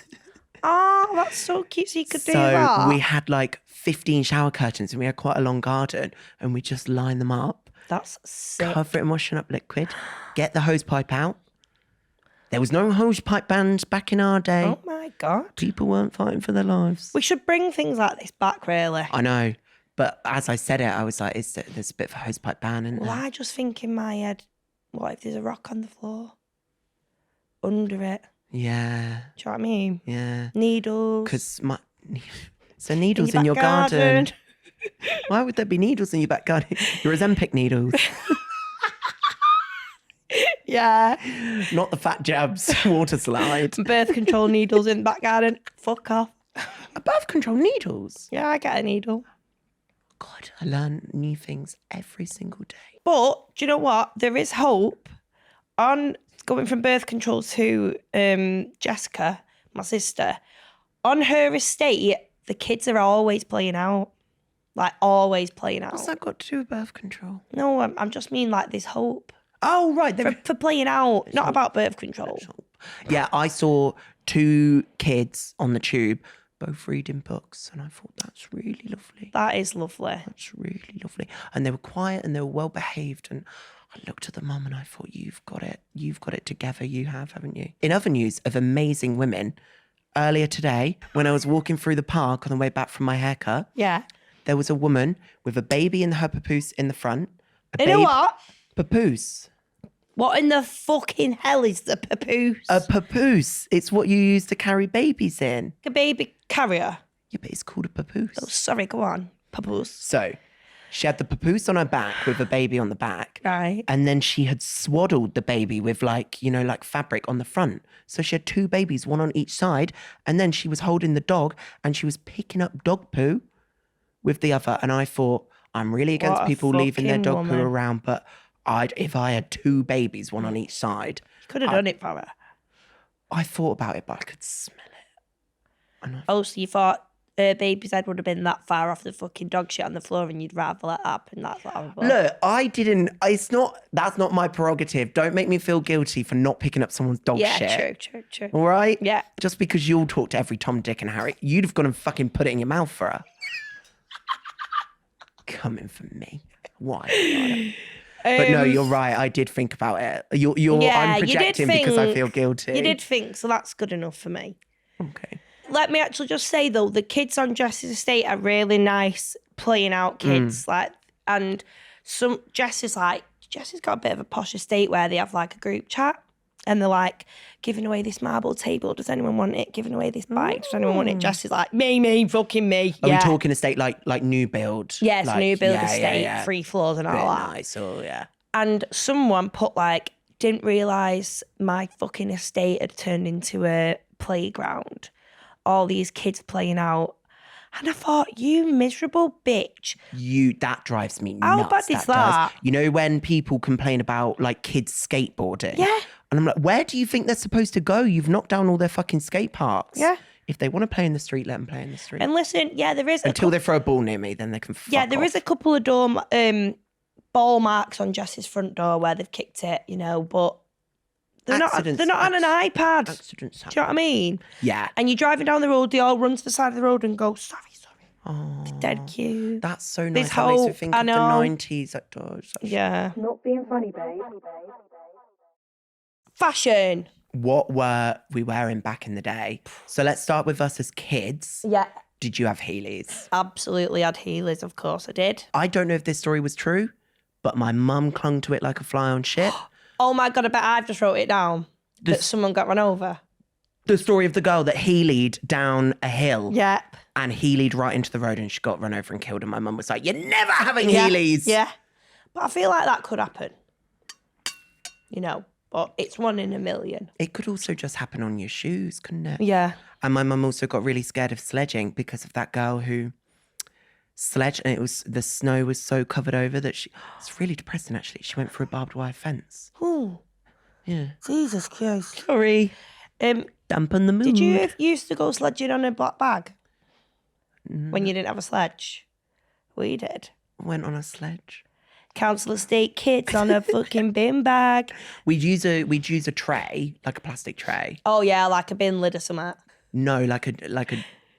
Speaker 2: Oh, that's so cute. So you could do
Speaker 1: So
Speaker 2: that.
Speaker 1: we had like 15 shower curtains and we had quite a long garden and we just line them up,
Speaker 2: That's sick.
Speaker 1: cover it in washing up liquid, get the hose pipe out. There was no hose pipe bans back in our day.
Speaker 2: Oh my God.
Speaker 1: People weren't fighting for their lives.
Speaker 2: We should bring things like this back, really.
Speaker 1: I know. But as I said it, I was like, there's a bit of a hose pipe ban, isn't
Speaker 2: Well,
Speaker 1: there?
Speaker 2: I just think in my head, what if there's a rock on the floor? Under it.
Speaker 1: Yeah,
Speaker 2: Do you know what I mean?
Speaker 1: yeah.
Speaker 2: Needles.
Speaker 1: Because so needles
Speaker 2: in
Speaker 1: in your
Speaker 2: back
Speaker 1: garden. Why would there be needles in your back garden? Your Ozempic needles,
Speaker 2: Yeah.
Speaker 1: not the fat jabs water slide.
Speaker 2: Birth control needles in the back garden. Fuck off.
Speaker 1: Birth control needles.
Speaker 2: Yeah, I get a needle.
Speaker 1: God, I learn new things every single day.
Speaker 2: But do you know what? There is hope. On going from birth control to Jessica, my sister, on her estate, the kids are always playing out. Like, always playing out.
Speaker 1: What's that got to do with birth control?
Speaker 2: No, I'm just mean like there's hope.
Speaker 1: Oh, right.
Speaker 2: For playing out, not about birth control.
Speaker 1: Yeah, I saw 2 kids on the tube, both reading books, and I thought that's really lovely.
Speaker 2: That is lovely.
Speaker 1: That's really lovely. And they were quiet and they were well behaved. And I looked at the mum and I thought, you've got it. You've got it together. You have, haven't you? In other news of amazing women, earlier today, when I was walking through the park on the way back from my haircut,
Speaker 2: Yeah.
Speaker 1: there was a woman with a baby in her papoose in the front.
Speaker 2: You know what?
Speaker 1: Papoose.
Speaker 2: What in the fucking hell is the papoose?
Speaker 1: A papoose. It's what you use to carry babies in.
Speaker 2: A baby carrier.
Speaker 1: Yeah, but it's called a papoose.
Speaker 2: Oh, sorry, go on. Papoose.
Speaker 1: So she had the papoose on her back with a baby on the back.
Speaker 2: Right.
Speaker 1: And then she had swaddled the baby with like fabric on the front. So she had 2 babies, one on each side. And then she was holding the dog and she was picking up dog poo with the other. And I thought, I'm really against
Speaker 2: What a
Speaker 1: people leaving their
Speaker 2: fucking
Speaker 1: dog poo
Speaker 2: woman.
Speaker 1: around. But if I had 2 babies, one on each side,
Speaker 2: Could have done it for her.
Speaker 1: I thought about it, but I could smell it. And I
Speaker 2: Oh, so you thought her baby's head would have been that far off the fucking dog shit on the floor and you'd rather let that happen? That's what I was
Speaker 1: Look, I didn't. That's not my prerogative. Don't make me feel guilty for not picking up someone's dog
Speaker 2: Yeah,
Speaker 1: shit.
Speaker 2: true.
Speaker 1: All right?
Speaker 2: Yeah.
Speaker 1: Just because you'll talk to every Tom, Dick, and Harry, you'd have gone and fucking put it in your mouth for her. Coming for me. Why? But no, you're right. I did think about it. I'm projecting because I feel guilty.
Speaker 2: You did think, so that's good enough for me.
Speaker 1: Okay.
Speaker 2: Let me actually just say though, the kids on Jess's estate are really nice playing out kids. And Jess's got a bit of a posh estate where they have like a group chat and they're like, giving away this marble table. Does anyone want it? Giving away this bike. Does anyone want it? Jess is like, me, fucking me.
Speaker 1: Are we talking estate like new build?
Speaker 2: Yes,
Speaker 1: like,
Speaker 2: new build
Speaker 1: yeah,
Speaker 2: estate,
Speaker 1: yeah.
Speaker 2: 3 floors and all
Speaker 1: Bit
Speaker 2: that.
Speaker 1: nice. Oh yeah.
Speaker 2: And someone put like, didn't realise my fucking estate had turned into a playground. All these kids playing out. And I thought, you miserable bitch.
Speaker 1: That drives me
Speaker 2: How
Speaker 1: nuts.
Speaker 2: bad is
Speaker 1: does.
Speaker 2: that?
Speaker 1: You know when people complain about like kids skateboarding?
Speaker 2: Yeah.
Speaker 1: And I'm like, where do you think they're supposed to go? You've knocked down all their fucking skate parks.
Speaker 2: Yeah.
Speaker 1: If they want to play in the street, let them play in the street.
Speaker 2: And listen, yeah, there is
Speaker 1: Until they throw a ball near me, then they can fuck
Speaker 2: Yeah, there is a couple of ball marks on Jess's front door where they've kicked it, but they're not on an iPad.
Speaker 1: Accidents
Speaker 2: Do you know what I mean?
Speaker 1: Yeah.
Speaker 2: And you're driving down the road, they all run to the side of the road and go, sorry.
Speaker 1: Oh,
Speaker 2: Dead cute.
Speaker 1: that's so nice.
Speaker 2: There's
Speaker 1: That makes me
Speaker 2: hope,
Speaker 1: think
Speaker 2: I
Speaker 1: of the
Speaker 2: know.
Speaker 1: 90s. That does.
Speaker 2: Yeah.
Speaker 3: Not being funny, babe.
Speaker 2: Fashion.
Speaker 1: What were we wearing back in the day? So let's start with us as kids.
Speaker 2: Yeah.
Speaker 1: Did you have heelies?
Speaker 2: Absolutely had heelys, of course I did.
Speaker 1: I don't know if this story was true, but my mum clung to it like a fly on shit.
Speaker 2: Oh my God, I bet I've just wrote it down. That someone got run over.
Speaker 1: The story of the girl that heelied down a hill.
Speaker 2: Yep.
Speaker 1: And heelied right into the road and she got run over and killed. And my mum was like, you're never having heelies.
Speaker 2: Yeah. But I feel like that could happen. But it's 1 in a million.
Speaker 1: It could also just happen on your shoes, couldn't it?
Speaker 2: Yeah.
Speaker 1: And my mum also got really scared of sledging because of that girl who sledged and the snow was so covered over that it's really depressing actually. She went for a barbed wire fence.
Speaker 2: Oh,
Speaker 1: Yeah.
Speaker 2: Jesus Christ.
Speaker 1: Sorry.
Speaker 2: Um,
Speaker 1: Dampen the mood.
Speaker 2: Did you used to go sledging on a black bag? When you didn't have a sledge? We did.
Speaker 1: went on a sledge.
Speaker 2: Council estate kids on a fucking bin bag.
Speaker 1: We'd use a tray, like a plastic tray.
Speaker 2: Oh yeah, like a bin lid or something.
Speaker 1: No, like a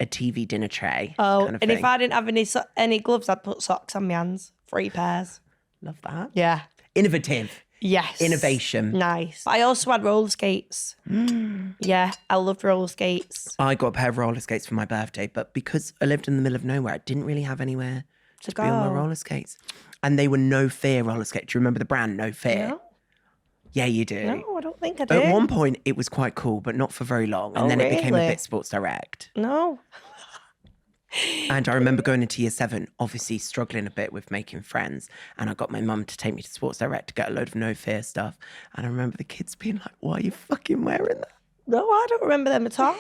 Speaker 1: TV dinner tray.
Speaker 2: Oh,
Speaker 1: kind of
Speaker 2: and
Speaker 1: thing.
Speaker 2: if I didn't have any gloves, I'd put socks on my hands. 3 pairs.
Speaker 1: Love that.
Speaker 2: Yeah.
Speaker 1: Innovative.
Speaker 2: Yes.
Speaker 1: Innovation.
Speaker 2: Nice. I also had roller skates. Yeah, I loved roller skates.
Speaker 1: I got a pair of roller skates for my birthday, but because I lived in the middle of nowhere, I didn't really have anywhere to be on my roller skates. And they were No Fear roller skates. Do you remember the brand No Fear?
Speaker 2: No.
Speaker 1: Yeah, you do.
Speaker 2: No, I don't think I did.
Speaker 1: At one point, it was quite cool, but not for very long. And then it became a
Speaker 2: really?
Speaker 1: bit Sports Direct.
Speaker 2: No.
Speaker 1: And I remember going into year 7, obviously struggling a bit with making friends. And I got my mum to take me to Sports Direct to get a load of No Fear stuff. And I remember the kids being like, why are you fucking wearing that?
Speaker 2: No, I don't remember them at all.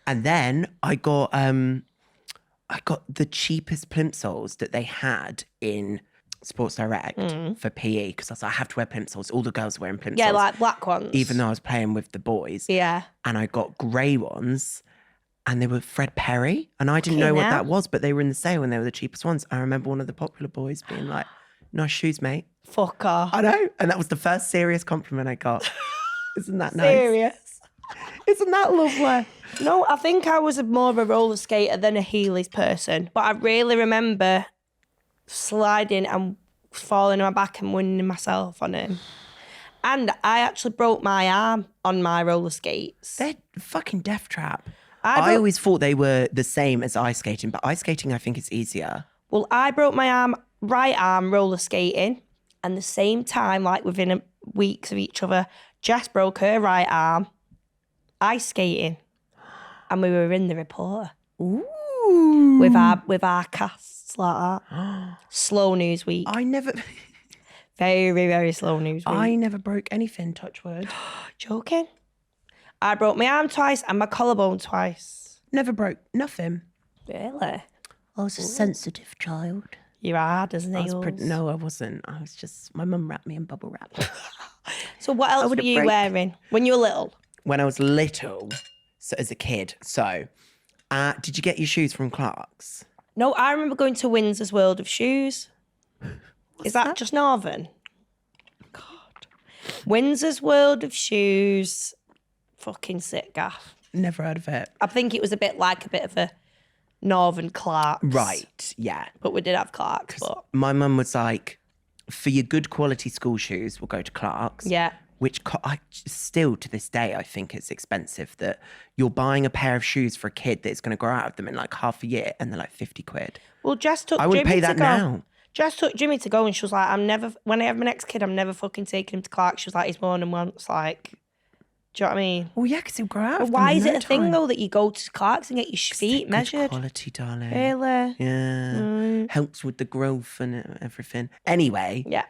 Speaker 1: And then I got the cheapest plimsolls that they had in Sports Direct for PE because I was like, I have to wear plimsolls. All the girls were wearing plimsolls.
Speaker 2: Yeah, like black ones.
Speaker 1: Even though I was playing with the boys.
Speaker 2: Yeah.
Speaker 1: And I got grey ones and they were Fred Perry. And I didn't know what that was, but they were in the sale and they were the cheapest ones. I remember one of the popular boys being like, nice shoes, mate.
Speaker 2: Fuck off.
Speaker 1: I know. And that was the first serious compliment I got. Isn't that nice?
Speaker 2: Serious.
Speaker 1: Isn't that lovely?
Speaker 2: No, I think I was more of a roller skater than a heelies person. But I really remember sliding and falling on my back and winning myself on him. And I actually broke my arm on my roller skates.
Speaker 1: They're fucking death trap. I always thought they were the same as ice skating, but ice skating I think is easier.
Speaker 2: Well, I broke my right arm roller skating, and the same time, like within weeks of each other, Jess broke her right arm ice skating, and we were in the reporter.
Speaker 1: Ooh.
Speaker 2: With our casts like that. Slow news week.
Speaker 1: I never
Speaker 2: Very, very slow news week.
Speaker 1: I never broke anything, touch wood.
Speaker 2: Joking. I broke my arm twice and my collarbone twice.
Speaker 1: Never broke nothing.
Speaker 2: Really?
Speaker 1: I was a sensitive child.
Speaker 2: You're hard as nails.
Speaker 1: No, I wasn't. I was just, my mum wrapped me in bubble wrap.
Speaker 2: So what else were you wearing when you were little?
Speaker 1: When I was little, so as a kid. So, did you get your shoes from Clark's?
Speaker 2: No, I remember going to Windsor's World of Shoes. Is that just Northern? God. Windsor's World of Shoes. Fucking sick gaff.
Speaker 1: Never heard of it.
Speaker 2: I think it was a bit of a Northern Clark's.
Speaker 1: Right, yeah.
Speaker 2: But we did have Clark's. But
Speaker 1: My mum was like, for your good quality school shoes, we'll go to Clark's.
Speaker 2: yeah.
Speaker 1: Which I still to this day, I think it's expensive that you're buying a pair of shoes for a kid that's going to grow out of them in like half a year and they're like 50 quid.
Speaker 2: Well, Jess took
Speaker 1: I wouldn't
Speaker 2: Jimmy
Speaker 1: pay that
Speaker 2: to go.
Speaker 1: now.
Speaker 2: Jess took Jimmy to go and she was like, when I have my next kid, I'm never fucking taking him to Clark's. She was like, he's more than once. Like, do you know what I mean?
Speaker 1: Well, yeah, because he'll grow out.
Speaker 2: But why is it a thing though that you go to Clark's and get your feet measured?
Speaker 1: Quality, darling.
Speaker 2: Really?
Speaker 1: Yeah. Helps with the growth and everything. Anyway.
Speaker 2: Yeah.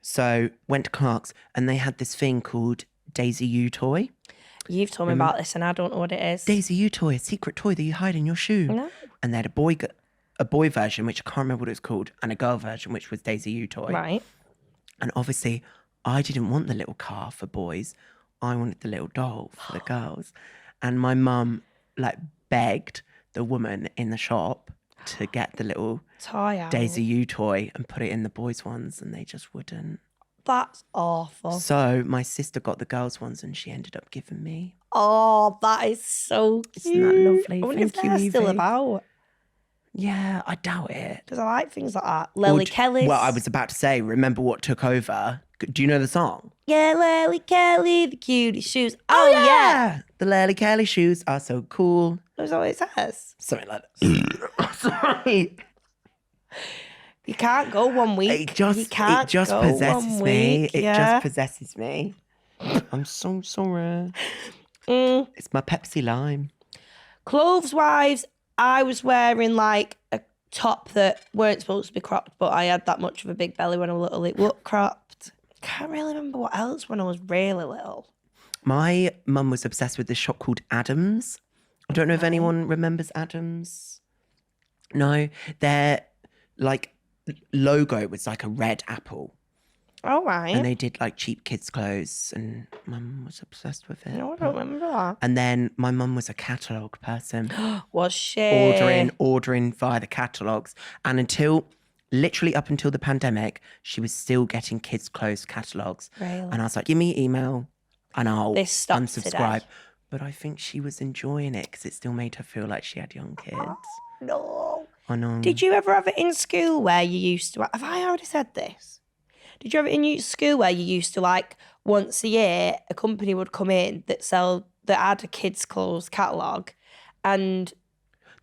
Speaker 1: So went to Clark's and they had this thing called Daisy U toy.
Speaker 2: You've told me about this and I don't know what it is.
Speaker 1: Daisy U toy, a secret toy that you hide in your shoe.
Speaker 2: No.
Speaker 1: And they had a boy version, which I can't remember what it was called, and a girl version, which was Daisy U toy.
Speaker 2: Right.
Speaker 1: And obviously, I didn't want the little car for boys. I wanted the little doll for the girls. And my mum, like, begged the woman in the shop to get the little
Speaker 2: Toy out.
Speaker 1: Daisy U toy and put it in the boys' ones, and they just wouldn't.
Speaker 2: That's awful.
Speaker 1: So my sister got the girls' ones, and she ended up giving me.
Speaker 2: Oh, that is so cute.
Speaker 1: Isn't that lovely?
Speaker 2: I wonder if
Speaker 1: Thank you,
Speaker 2: they're still
Speaker 1: Evie.
Speaker 2: about.
Speaker 1: Yeah, I doubt it.
Speaker 2: Because I like things like that. Lily Kelly's.
Speaker 1: Well, I was about to say, remember what took over? Do you know the song?
Speaker 2: Yeah, Lily Kelly, the cutest shoes. Oh, yeah.
Speaker 1: The Lily Kelly shoes are so cool.
Speaker 2: That's what it says.
Speaker 1: Something like that. Sorry.
Speaker 2: You can't go 1 week.
Speaker 1: It just
Speaker 2: go
Speaker 1: possesses
Speaker 2: 1
Speaker 1: me.
Speaker 2: week,
Speaker 1: It
Speaker 2: yeah.
Speaker 1: just possesses me. I'm so sorry. It's my Pepsi Lime.
Speaker 2: Clothes-wise, I was wearing like a top that weren't supposed to be cropped, but I had that much of a big belly when I was little. It looked cropped. Can't really remember what else when I was really little.
Speaker 1: My mum was obsessed with this shop called Adams. I don't know if anyone remembers Adams. No, their like logo was like a red apple.
Speaker 2: Oh, right.
Speaker 1: And they did like cheap kids' clothes, and mum was obsessed with it.
Speaker 2: No, I don't remember that.
Speaker 1: And then my mum was a catalogue person,
Speaker 2: Was she?
Speaker 1: ordering via the catalogues. And until literally up until the pandemic, she was still getting kids' clothes catalogues.
Speaker 2: Really?
Speaker 1: And I was like, give me your email and I'll
Speaker 2: This stopped
Speaker 1: unsubscribe.
Speaker 2: today.
Speaker 1: But I think she was enjoying it because it still made her feel like she had young kids.
Speaker 2: No.
Speaker 1: I know.
Speaker 2: Did you ever have it in school where you used to... Have I already said this? Did you have it in school where you used to, like, once a year, a company would come in that had a kids' clothes catalogue and...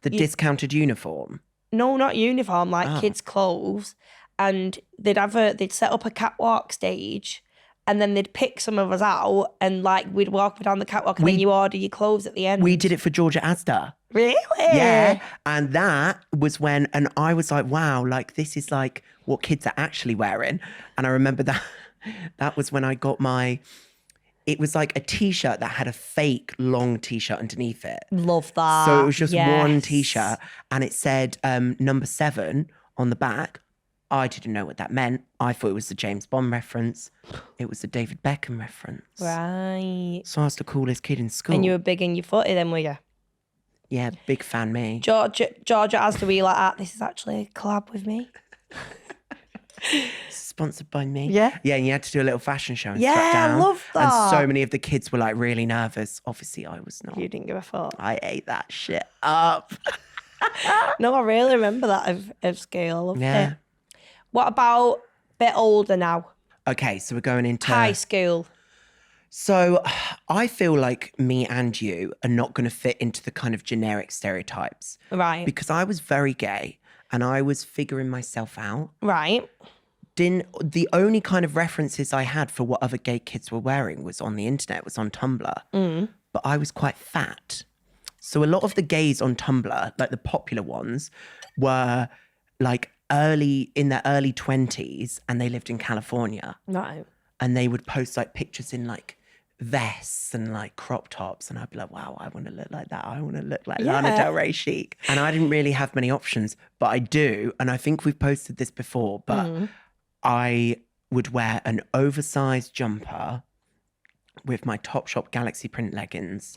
Speaker 1: The discounted uniform?
Speaker 2: No, not uniform, like kids' clothes. And they'd set up a catwalk stage and then they'd pick some of us out and, like, we'd walk down the catwalk and then you order your clothes at the end.
Speaker 1: We did it for Georgia Asda.
Speaker 2: Really?
Speaker 1: Yeah. And that was when, and I was like, wow, like this is like what kids are actually wearing. And I remember that was when I got it was like a t-shirt that had a fake long t-shirt underneath it.
Speaker 2: Love that.
Speaker 1: So it was just one
Speaker 2: Yes.
Speaker 1: t-shirt and it said number 7 on the back. I didn't know what that meant. I thought it was the James Bond reference. It was the David Beckham reference.
Speaker 2: Right.
Speaker 1: So I was the coolest kid in school.
Speaker 2: And you were big in your footy then, were you?
Speaker 1: Yeah, big fan me.
Speaker 2: Georgia Asda, were you like, this is actually a collab with me?
Speaker 1: Sponsored by me.
Speaker 2: Yeah.
Speaker 1: Yeah, and you had to do a little fashion show and
Speaker 2: Yeah,
Speaker 1: strap down.
Speaker 2: I love that.
Speaker 1: And so many of the kids were like really nervous. Obviously, I was not.
Speaker 2: You didn't give a fuck.
Speaker 1: I ate that shit up.
Speaker 2: No, I really remember that of school. I loved
Speaker 1: Yeah.
Speaker 2: it. What about a bit older now?
Speaker 1: Okay, so we're going into
Speaker 2: High school.
Speaker 1: So I feel like me and you are not going to fit into the kind of generic stereotypes.
Speaker 2: Right.
Speaker 1: Because I was very gay and I was figuring myself out.
Speaker 2: Right.
Speaker 1: The only kind of references I had for what other gay kids were wearing was on the internet, was on Tumblr. But I was quite fat. So a lot of the gays on Tumblr, like the popular ones, were like in their early 20s and they lived in California.
Speaker 2: Right.
Speaker 1: And they would post like pictures in like vests and like crop tops. And I'd be like, wow, I want to look like that. I want to look like Lana Del Rey chic. And I didn't really have many options, but I do. And I think we've posted this before, but I would wear an oversized jumper with my Topshop Galaxy print leggings.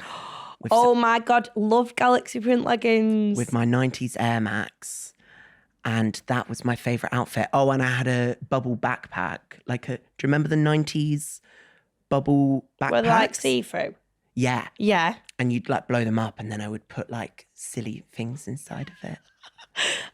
Speaker 2: Oh my God, love Galaxy print leggings.
Speaker 1: With my 90s Air Max. And that was my favourite outfit. Oh, and I had a bubble backpack. Do you remember the 90s bubble backpacks?
Speaker 2: Were they like see-through?
Speaker 1: Yeah.
Speaker 2: Yeah.
Speaker 1: And you'd like blow them up and then I would put like silly things inside of it.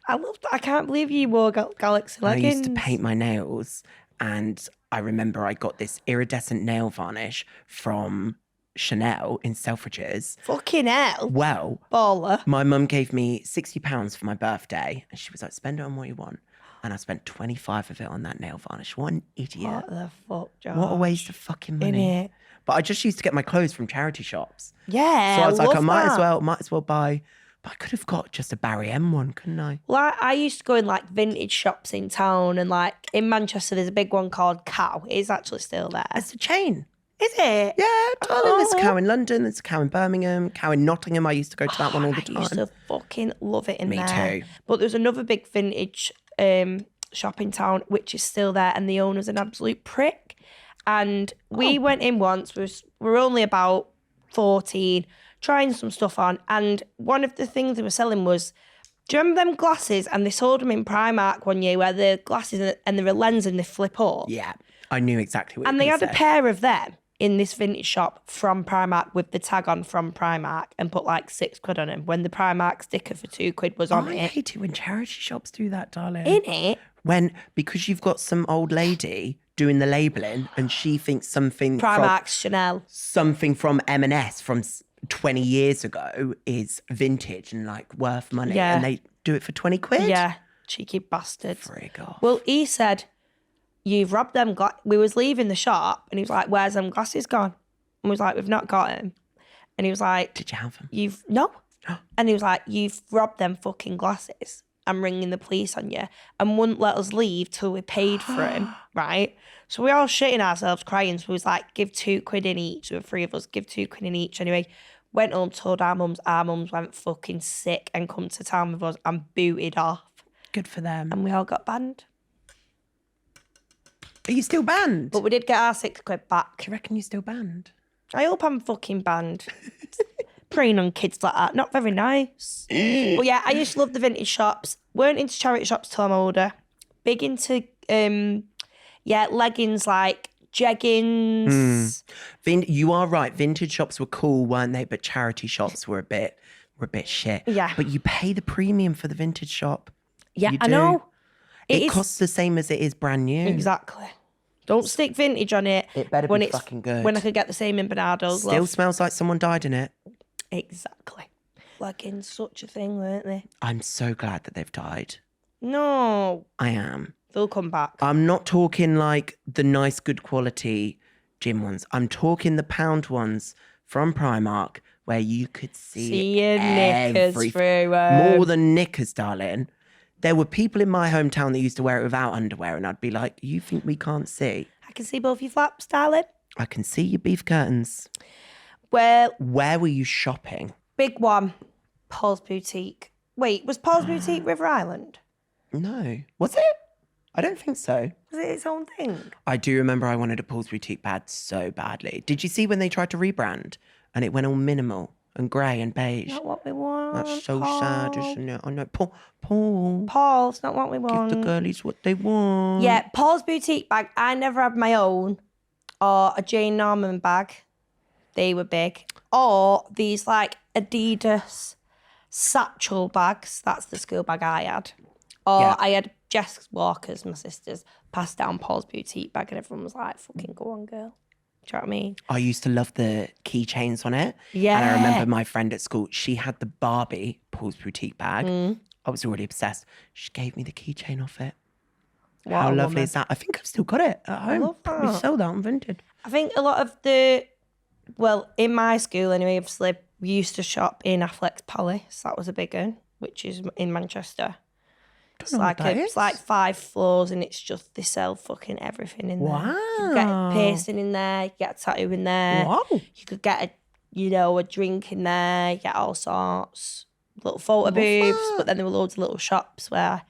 Speaker 2: I love that. I can't believe you wore Galaxy
Speaker 1: I
Speaker 2: leggings.
Speaker 1: used to paint my nails and I remember I got this iridescent nail varnish from Chanel in Selfridges.
Speaker 2: Fucking hell.
Speaker 1: Well,
Speaker 2: Baller.
Speaker 1: my mum gave me £60 for my birthday and she was like, spend it on what you want. And I spent 25 of it on that nail varnish. What an idiot.
Speaker 2: What the fuck, George?
Speaker 1: What a waste of fucking money.
Speaker 2: Innit?
Speaker 1: But I just used to get my clothes from charity shops.
Speaker 2: Yeah.
Speaker 1: So I was like, I
Speaker 2: love
Speaker 1: might
Speaker 2: that.
Speaker 1: as well buy. But I could have got just a Barry M one, couldn't I?
Speaker 2: Well, I used to go in like vintage shops in town and like in Manchester there's a big one called Cow. It is actually still there.
Speaker 1: It's a chain.
Speaker 2: Is it?
Speaker 1: Yeah, darling. There's a
Speaker 2: Oh.
Speaker 1: Cow in London. There's a Cow in Birmingham. Cow in Nottingham. I used to go to that one all the time.
Speaker 2: I used to fucking love it in
Speaker 1: Me
Speaker 2: there.
Speaker 1: too.
Speaker 2: But there's another big vintage shop in town which is still there and the owner's an absolute prick. And we went in once, we were only about 14, trying some stuff on. And one of the things they were selling was, do you remember them glasses? And they sold them in Primark one year where the glasses and they're a lens and they flip up.
Speaker 1: Yeah, I knew exactly what
Speaker 2: And
Speaker 1: you
Speaker 2: they
Speaker 1: were
Speaker 2: had
Speaker 1: gonna
Speaker 2: a
Speaker 1: say.
Speaker 2: pair of them in this vintage shop from Primark with the tag on from Primark and put like £6 on them when the Primark sticker for £2 was on
Speaker 1: I
Speaker 2: it.
Speaker 1: hate it when charity shops do that, darling.
Speaker 2: In it?
Speaker 1: Because you've got some old lady doing the labelling and she thinks something
Speaker 2: Primark, Chanel.
Speaker 1: from M&S from 20 years ago is vintage and like worth money.
Speaker 2: Yeah.
Speaker 1: And they do it for 20 quid.
Speaker 2: Yeah, cheeky bastard.
Speaker 1: Frig off.
Speaker 2: Well, he said, you've robbed them. We was leaving the shop and he was like, where's them glasses gone? And we was like, we've not got them. And he was like,
Speaker 1: Did you have them?
Speaker 2: No. And he was like, you've robbed them fucking glasses. I'm ringing the police on you. And wouldn't let us leave till we paid for them, right? So we all shitting ourselves crying. So we was like, give £2 in each. There were 3 of us, give £2 in each. Anyway, went home, told our mums. Our mums went fucking sick and come to town with us and booted off.
Speaker 5: Good for them.
Speaker 2: And we all got banned.
Speaker 5: Are you still banned?
Speaker 2: But we did get our £6 back.
Speaker 5: Do you reckon you're still banned?
Speaker 2: I hope I'm fucking banned. Preying on kids like that. Not very nice. But yeah, I used to love the vintage shops. Weren't into charity shops till I'm older. big into leggings like jeggings.
Speaker 1: You are right. Vintage shops were cool, weren't they? But charity shops were a bit shit.
Speaker 2: Yeah.
Speaker 1: But you pay the premium for the vintage shop.
Speaker 2: Yeah,
Speaker 1: You
Speaker 2: I
Speaker 1: do.
Speaker 2: know.
Speaker 1: It costs the same as it is brand new.
Speaker 2: Exactly. Don't stick vintage on it.
Speaker 1: It better
Speaker 2: when
Speaker 1: be
Speaker 2: it's
Speaker 1: fucking good.
Speaker 2: When I could get the same in Bernardo's.
Speaker 1: Still
Speaker 2: love.
Speaker 1: smells like someone died in it.
Speaker 2: Exactly. Leggings, such a thing, weren't they?
Speaker 1: I'm so glad that they've died.
Speaker 2: No.
Speaker 1: I am.
Speaker 2: They'll come back.
Speaker 1: I'm not talking like the nice, good quality gym ones. I'm talking the pound ones from Primark where you could see
Speaker 2: your knickers through 'em.
Speaker 1: More than knickers, darling. There were people in my hometown that used to wear it without underwear, and I'd be like, you think we can't see?
Speaker 2: I can see both your flaps, darling.
Speaker 1: I can see your beef curtains.
Speaker 2: Well,
Speaker 1: Where were you shopping?
Speaker 2: big one. Paul's Boutique. Wait, was Paul's Boutique River Island?
Speaker 1: No. Was it? I don't think so.
Speaker 2: Was it its own thing?
Speaker 1: I do remember I wanted a Paul's Boutique bag so badly. Did you see when they tried to rebrand and it went all minimal and grey and beige?
Speaker 2: Not what we want.
Speaker 1: That's so
Speaker 2: Paul.
Speaker 1: sad, isn't it? I know. Paul.
Speaker 2: Paul's not what we
Speaker 1: Give
Speaker 2: want.
Speaker 1: the girlies what they want.
Speaker 2: Yeah, Paul's Boutique bag. I never had my own or a Jane Norman bag. They were big. Or these like Adidas satchel bags. That's the school bag I had. Or
Speaker 1: Yeah.
Speaker 2: I had Jess Walker's, my sister's, passed down Paul's Boutique bag and everyone was like, fucking go on, girl. Do you know what I mean?
Speaker 1: I used to love the keychains on it.
Speaker 2: Yeah.
Speaker 1: And I remember my friend at school, she had the Barbie Paul's Boutique bag. I was already obsessed. She gave me the keychain off it.
Speaker 2: What
Speaker 1: How
Speaker 2: a
Speaker 1: lovely
Speaker 2: woman.
Speaker 1: is that? I think I've still got it at home.
Speaker 2: love
Speaker 1: Probably
Speaker 2: that.
Speaker 1: sold out on Vinted.
Speaker 2: I think a lot of in my school anyway, obviously, we used to shop in Affleck's Palace. That was a big one, which is in Manchester. It's
Speaker 1: know what
Speaker 2: like
Speaker 1: that
Speaker 2: it's
Speaker 1: is.
Speaker 2: like 5 floors and it's just, they sell fucking everything in there. You could get
Speaker 1: Wow.
Speaker 2: a piercing in there, you get a tattoo in there.
Speaker 1: Wow.
Speaker 2: You could get a drink in there, you get all sorts. Little photo booths, but then there were loads of little shops where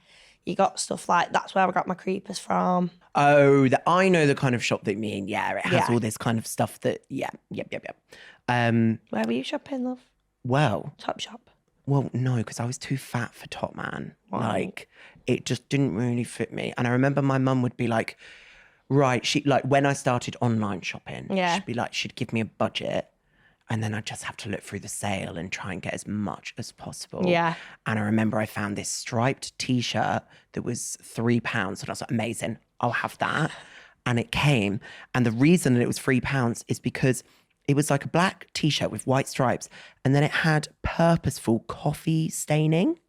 Speaker 2: you got stuff like, that's where I got my creepers from.
Speaker 1: Oh, I know the kind of shop that you mean. Yeah, it has
Speaker 2: Yeah.
Speaker 1: all this kind of stuff that, yep.
Speaker 2: Where were you shopping, love?
Speaker 1: Well,
Speaker 2: Topshop.
Speaker 1: Well, no, because I was too fat for Top Man.
Speaker 2: Wow.
Speaker 1: Like, it just didn't really fit me. And I remember my mum would be like, right, when I started online shopping,
Speaker 2: Yeah.
Speaker 1: she'd be like, she'd give me a budget and then I'd just have to look through the sale and try and get as much as possible.
Speaker 2: Yeah.
Speaker 1: And I remember I found this striped t-shirt that was £3 and I was like, amazing, I'll have that. And it came. And the reason that it was £3 is because it was like a black t-shirt with white stripes and then it had purposeful coffee staining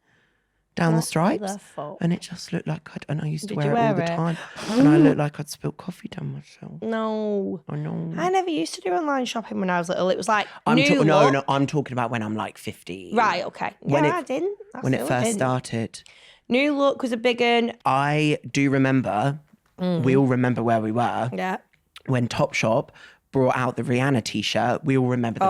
Speaker 1: down the stripes.
Speaker 2: the fuck?
Speaker 1: And it just looked like I used to
Speaker 2: Did you
Speaker 1: wear it all
Speaker 2: wear
Speaker 1: the
Speaker 2: it?
Speaker 1: time. And I looked like I'd spilled coffee down myself.
Speaker 2: No.
Speaker 1: I know.
Speaker 2: I never used to do online shopping when I was little. It was like
Speaker 1: I'm
Speaker 2: new
Speaker 1: no,
Speaker 2: look.
Speaker 1: no, I'm talking about when I'm like 50.
Speaker 2: Right, okay.
Speaker 1: When
Speaker 2: Yeah,
Speaker 1: it-
Speaker 2: I didn't.
Speaker 1: When it first started.
Speaker 2: New look was a big one.
Speaker 1: I do remember, we all remember where we were,
Speaker 2: Yeah.
Speaker 1: when Topshop brought out the Rihanna t-shirt. We all remember the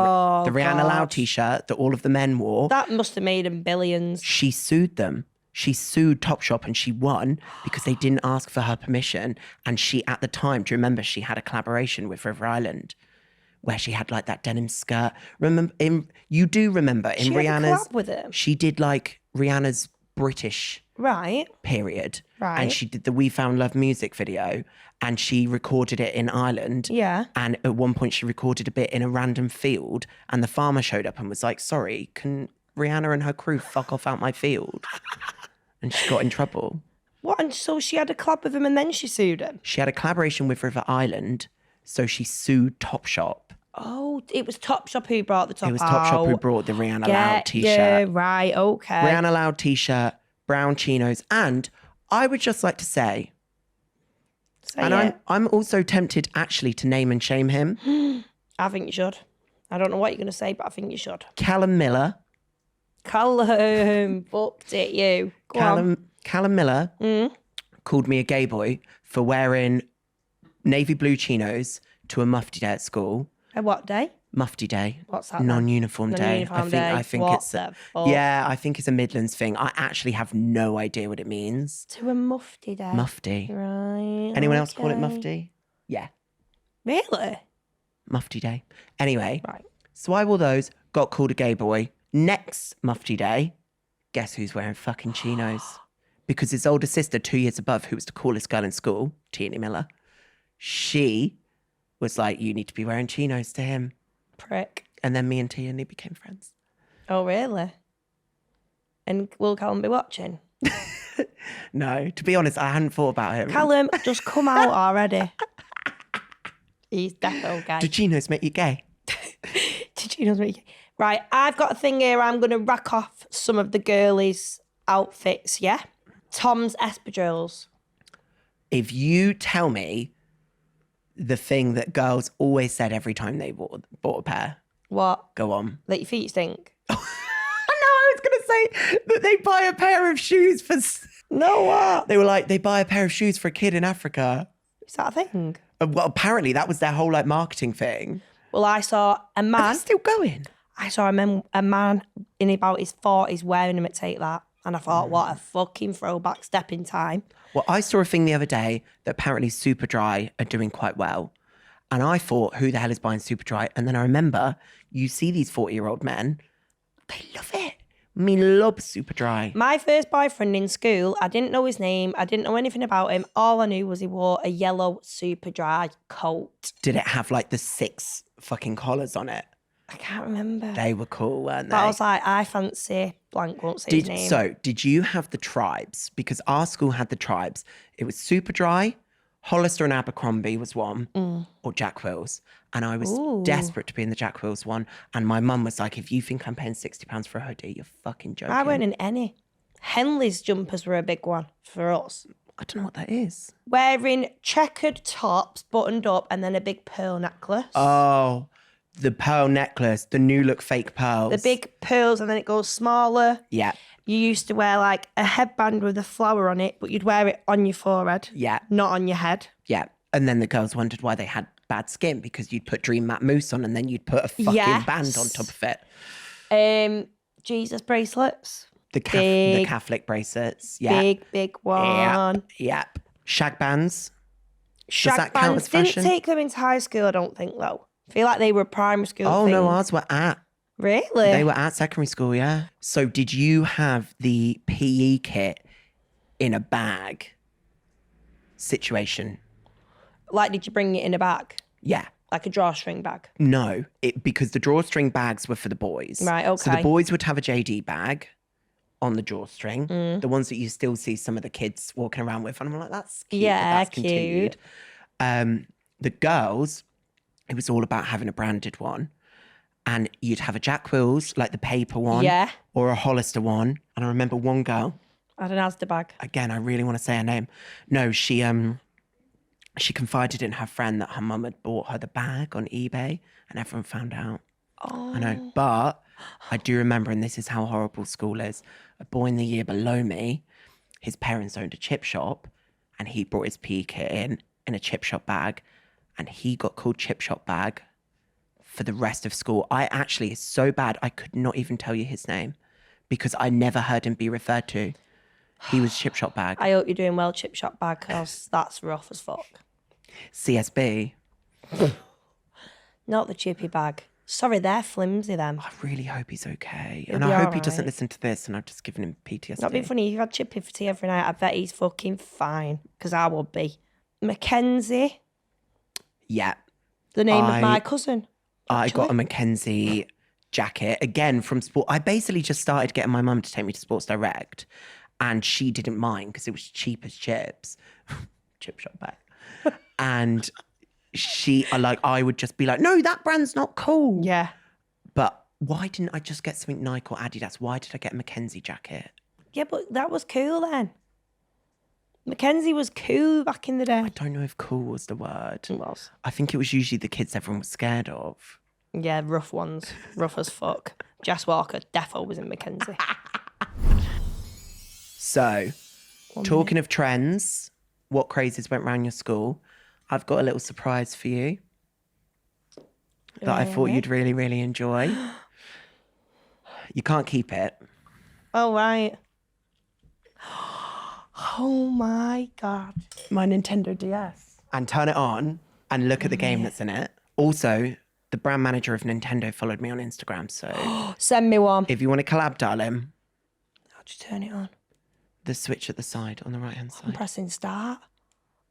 Speaker 1: Rihanna
Speaker 2: God.
Speaker 1: Loud t-shirt that all of the men wore.
Speaker 2: That must have made him billions.
Speaker 1: She sued them. She sued Topshop and she won because they didn't ask for her permission. And she, at the time, do you remember she had a collaboration with River Island where she had like that denim skirt? You do remember in
Speaker 2: She had a
Speaker 1: Rihanna's,
Speaker 2: collab with him?
Speaker 1: she did like Rihanna's British
Speaker 2: Right.
Speaker 1: period.
Speaker 2: Right.
Speaker 1: And she did the We Found Love music video and she recorded it in Ireland.
Speaker 2: Yeah.
Speaker 1: And at one point she recorded a bit in a random field and the farmer showed up and was like, sorry, can Rihanna and her crew fuck off out my field? And she got in trouble.
Speaker 2: What? And so she had a collab with him and then she sued him?
Speaker 1: She had a collaboration with River Island, so she sued Topshop.
Speaker 2: Oh, it was Topshop who brought the top out.
Speaker 1: It was Topshop who brought the Rihanna Loud
Speaker 2: Get
Speaker 1: t-shirt.
Speaker 2: you, right, okay.
Speaker 1: Rihanna Loud t-shirt, brown chinos, and I would just like to say,
Speaker 2: Say
Speaker 1: and
Speaker 2: it.
Speaker 1: I'm also tempted actually to name and shame him,
Speaker 2: I think you should. I don't know what you're going to say, but I think you should.
Speaker 1: Callum Miller.
Speaker 2: Callum, fucked it, you. Go on.
Speaker 1: Callum Miller called me a gay boy for wearing navy blue chinos to a mufti day at school.
Speaker 2: A what day?
Speaker 1: Mufti day.
Speaker 2: What's that then?
Speaker 1: Non-uniform day.
Speaker 2: Non-uniform day.
Speaker 1: I think
Speaker 2: What
Speaker 1: it's
Speaker 2: the fuck?
Speaker 1: yeah, I think it's a Midlands thing. I actually have no idea what it means.
Speaker 2: To a mufti day.
Speaker 1: Mufti.
Speaker 2: Right.
Speaker 1: Anyone else call it
Speaker 2: okay.
Speaker 1: mufti? Yeah,
Speaker 2: Really?
Speaker 1: mufti day. Anyway,
Speaker 2: Right.
Speaker 1: so I wore those, got called a gay boy. Next mufti day, guess who's wearing fucking chinos? because his older sister, 2 years above, who was the coolest girl in school, Tierney Miller, she was like, you need to be wearing chinos to him.
Speaker 2: Prick.
Speaker 1: And then me and Tierney became friends.
Speaker 2: Oh, really? And will Callum be watching?
Speaker 1: No, to be honest, I hadn't thought about him.
Speaker 2: Callum, just come out already. He's defo gay.
Speaker 1: Do chinos make you gay?
Speaker 2: Did you know what? Right, I've got a thing here. I'm going to rack off some of the girlies' outfits, yeah? Tom's espadrilles.
Speaker 1: If you tell me the thing that girls always said every time they bought a pair,
Speaker 2: What?
Speaker 1: go on.
Speaker 2: That your feet stink?
Speaker 1: I know, I was going to say that they buy a pair of shoes for...
Speaker 2: No, what?
Speaker 1: They were like, they buy a pair of shoes for a kid in Africa.
Speaker 2: Is that a thing?
Speaker 1: Well, apparently that was their whole like marketing thing.
Speaker 2: Well, I saw a
Speaker 1: Are
Speaker 2: man.
Speaker 1: they still going?
Speaker 2: I saw a man in about his 40s wearing them at Take That. And I thought, what a fucking throwback step in time.
Speaker 1: Well, I saw a thing the other day that apparently Superdry are doing quite well. And I thought, who the hell is buying Superdry? And then I remember, you see these 40-year-old men, they love it. Me love Superdry.
Speaker 2: My first boyfriend in school, I didn't know his name. I didn't know anything about him. All I knew was he wore a yellow Superdry coat.
Speaker 1: Did it have like the 6 fucking collars on it?
Speaker 2: I can't remember.
Speaker 1: They were cool, weren't they?
Speaker 2: But I was like, I fancy blank, won't say his name.
Speaker 1: So, did you have the tribes? Because our school had the tribes. It was Superdry, Hollister and Abercrombie was one, or Jack Wills. And I was desperate to be in the Jack Wills one. And my mum was like, if you think I'm paying £60 for a hoodie, you're fucking joking.
Speaker 2: I weren't in any. Henley's jumpers were a big one for us.
Speaker 1: I don't know what that is.
Speaker 2: Wearing checkered tops, buttoned up, and then a big pearl necklace.
Speaker 1: Oh, the pearl necklace, the new look fake pearls.
Speaker 2: The big pearls, and then it goes smaller.
Speaker 1: Yeah,
Speaker 2: You used to wear like a headband with a flower on it, but you'd wear it on your forehead,
Speaker 1: yeah,
Speaker 2: not on your head.
Speaker 1: yeah. And then the girls wondered why they had bad skin because you'd put Dream Matte Mousse on and then you'd put a fucking band on top of it.
Speaker 2: Jesus bracelets.
Speaker 1: The
Speaker 2: Big.
Speaker 1: Catholic bracelets. Yeah.
Speaker 2: Big one.
Speaker 1: Yep. Shag bands.
Speaker 2: Shag
Speaker 1: that count
Speaker 2: bands.
Speaker 1: as
Speaker 2: Didn't
Speaker 1: fashion?
Speaker 2: take them into high school, I don't think, though. I feel like they were primary school
Speaker 1: Oh,
Speaker 2: thing.
Speaker 1: no, ours were at.
Speaker 2: Really?
Speaker 1: They were at secondary school, yeah. So did you have the PE kit in a bag situation?
Speaker 2: Like, did you bring it in a bag?
Speaker 1: Yeah.
Speaker 2: Like a drawstring bag?
Speaker 1: No, because the drawstring bags were for the boys.
Speaker 2: Right,
Speaker 1: So the
Speaker 2: okay.
Speaker 1: boys would have a JD bag on the drawstring, the ones that you still see some of the kids walking around with. And I'm like, that's cute.
Speaker 2: Yeah,
Speaker 1: that's continued. The girls, it was all about having a branded one. And you'd have a Jack Wills, like the paper one.
Speaker 2: Yeah.
Speaker 1: Or a Hollister one. And I remember one girl,
Speaker 2: I had an Asda bag.
Speaker 1: again, I really want to say her name. No, she confided in her friend that her mum had bought her the bag on eBay and everyone found out.
Speaker 2: Oh.
Speaker 1: I know. But I do remember, and this is how horrible school is, a boy in the year below me, his parents owned a chip shop and he brought his PE kit in a chip shop bag and he got called chip shop bag for the rest of school. It's so bad, I could not even tell you his name because I never heard him be referred to. He was chip shop bag.
Speaker 2: I hope you're doing well, chip shop bag, because that's rough as fuck.
Speaker 1: CSB.
Speaker 2: Not the chippy bag. Sorry, they're flimsy, them.
Speaker 1: I really hope he's okay.
Speaker 2: He'll
Speaker 1: and
Speaker 2: be
Speaker 1: I hope he
Speaker 2: all
Speaker 1: doesn't
Speaker 2: right.
Speaker 1: listen to this and I've just given him PTSD.
Speaker 2: Not being funny, if you had chippy for tea every night, I bet he's fucking fine, because I would be. Mackenzie,
Speaker 1: Yeah.
Speaker 2: the name
Speaker 1: I-
Speaker 2: of my cousin.
Speaker 1: I got a Mackenzie jacket, again, from sport. I basically just started getting my mum to take me to Sports Direct and she didn't mind because it was cheap as chips. Chip shop bag. And I would just be like, no, that brand's not cool.
Speaker 2: Yeah.
Speaker 1: But why didn't I just get something Nike or Adidas? Why did I get a Mackenzie jacket?
Speaker 2: Yeah, but that was cool then. Mackenzie was cool back in the day.
Speaker 1: I don't know if cool was the word.
Speaker 2: It was.
Speaker 1: I think it was usually the kids everyone was scared of.
Speaker 2: Yeah, rough ones. Rough as fuck. Jess Walker defo was in Mackenzie.
Speaker 1: So, talking of trends, what crazes went round your school? I've got a little surprise for you that I thought you'd really, really enjoy. You can't keep it.
Speaker 2: Oh, right. Oh my God.
Speaker 5: My Nintendo DS.
Speaker 1: And turn it on and look at the game that's in it. Also, the brand manager of Nintendo followed me on Instagram. So
Speaker 2: Send me one.
Speaker 1: if you want to collab, darling,
Speaker 2: How'd you turn it on?
Speaker 1: The switch at the side, on the right-hand
Speaker 2: I'm
Speaker 1: side.
Speaker 2: pressing start.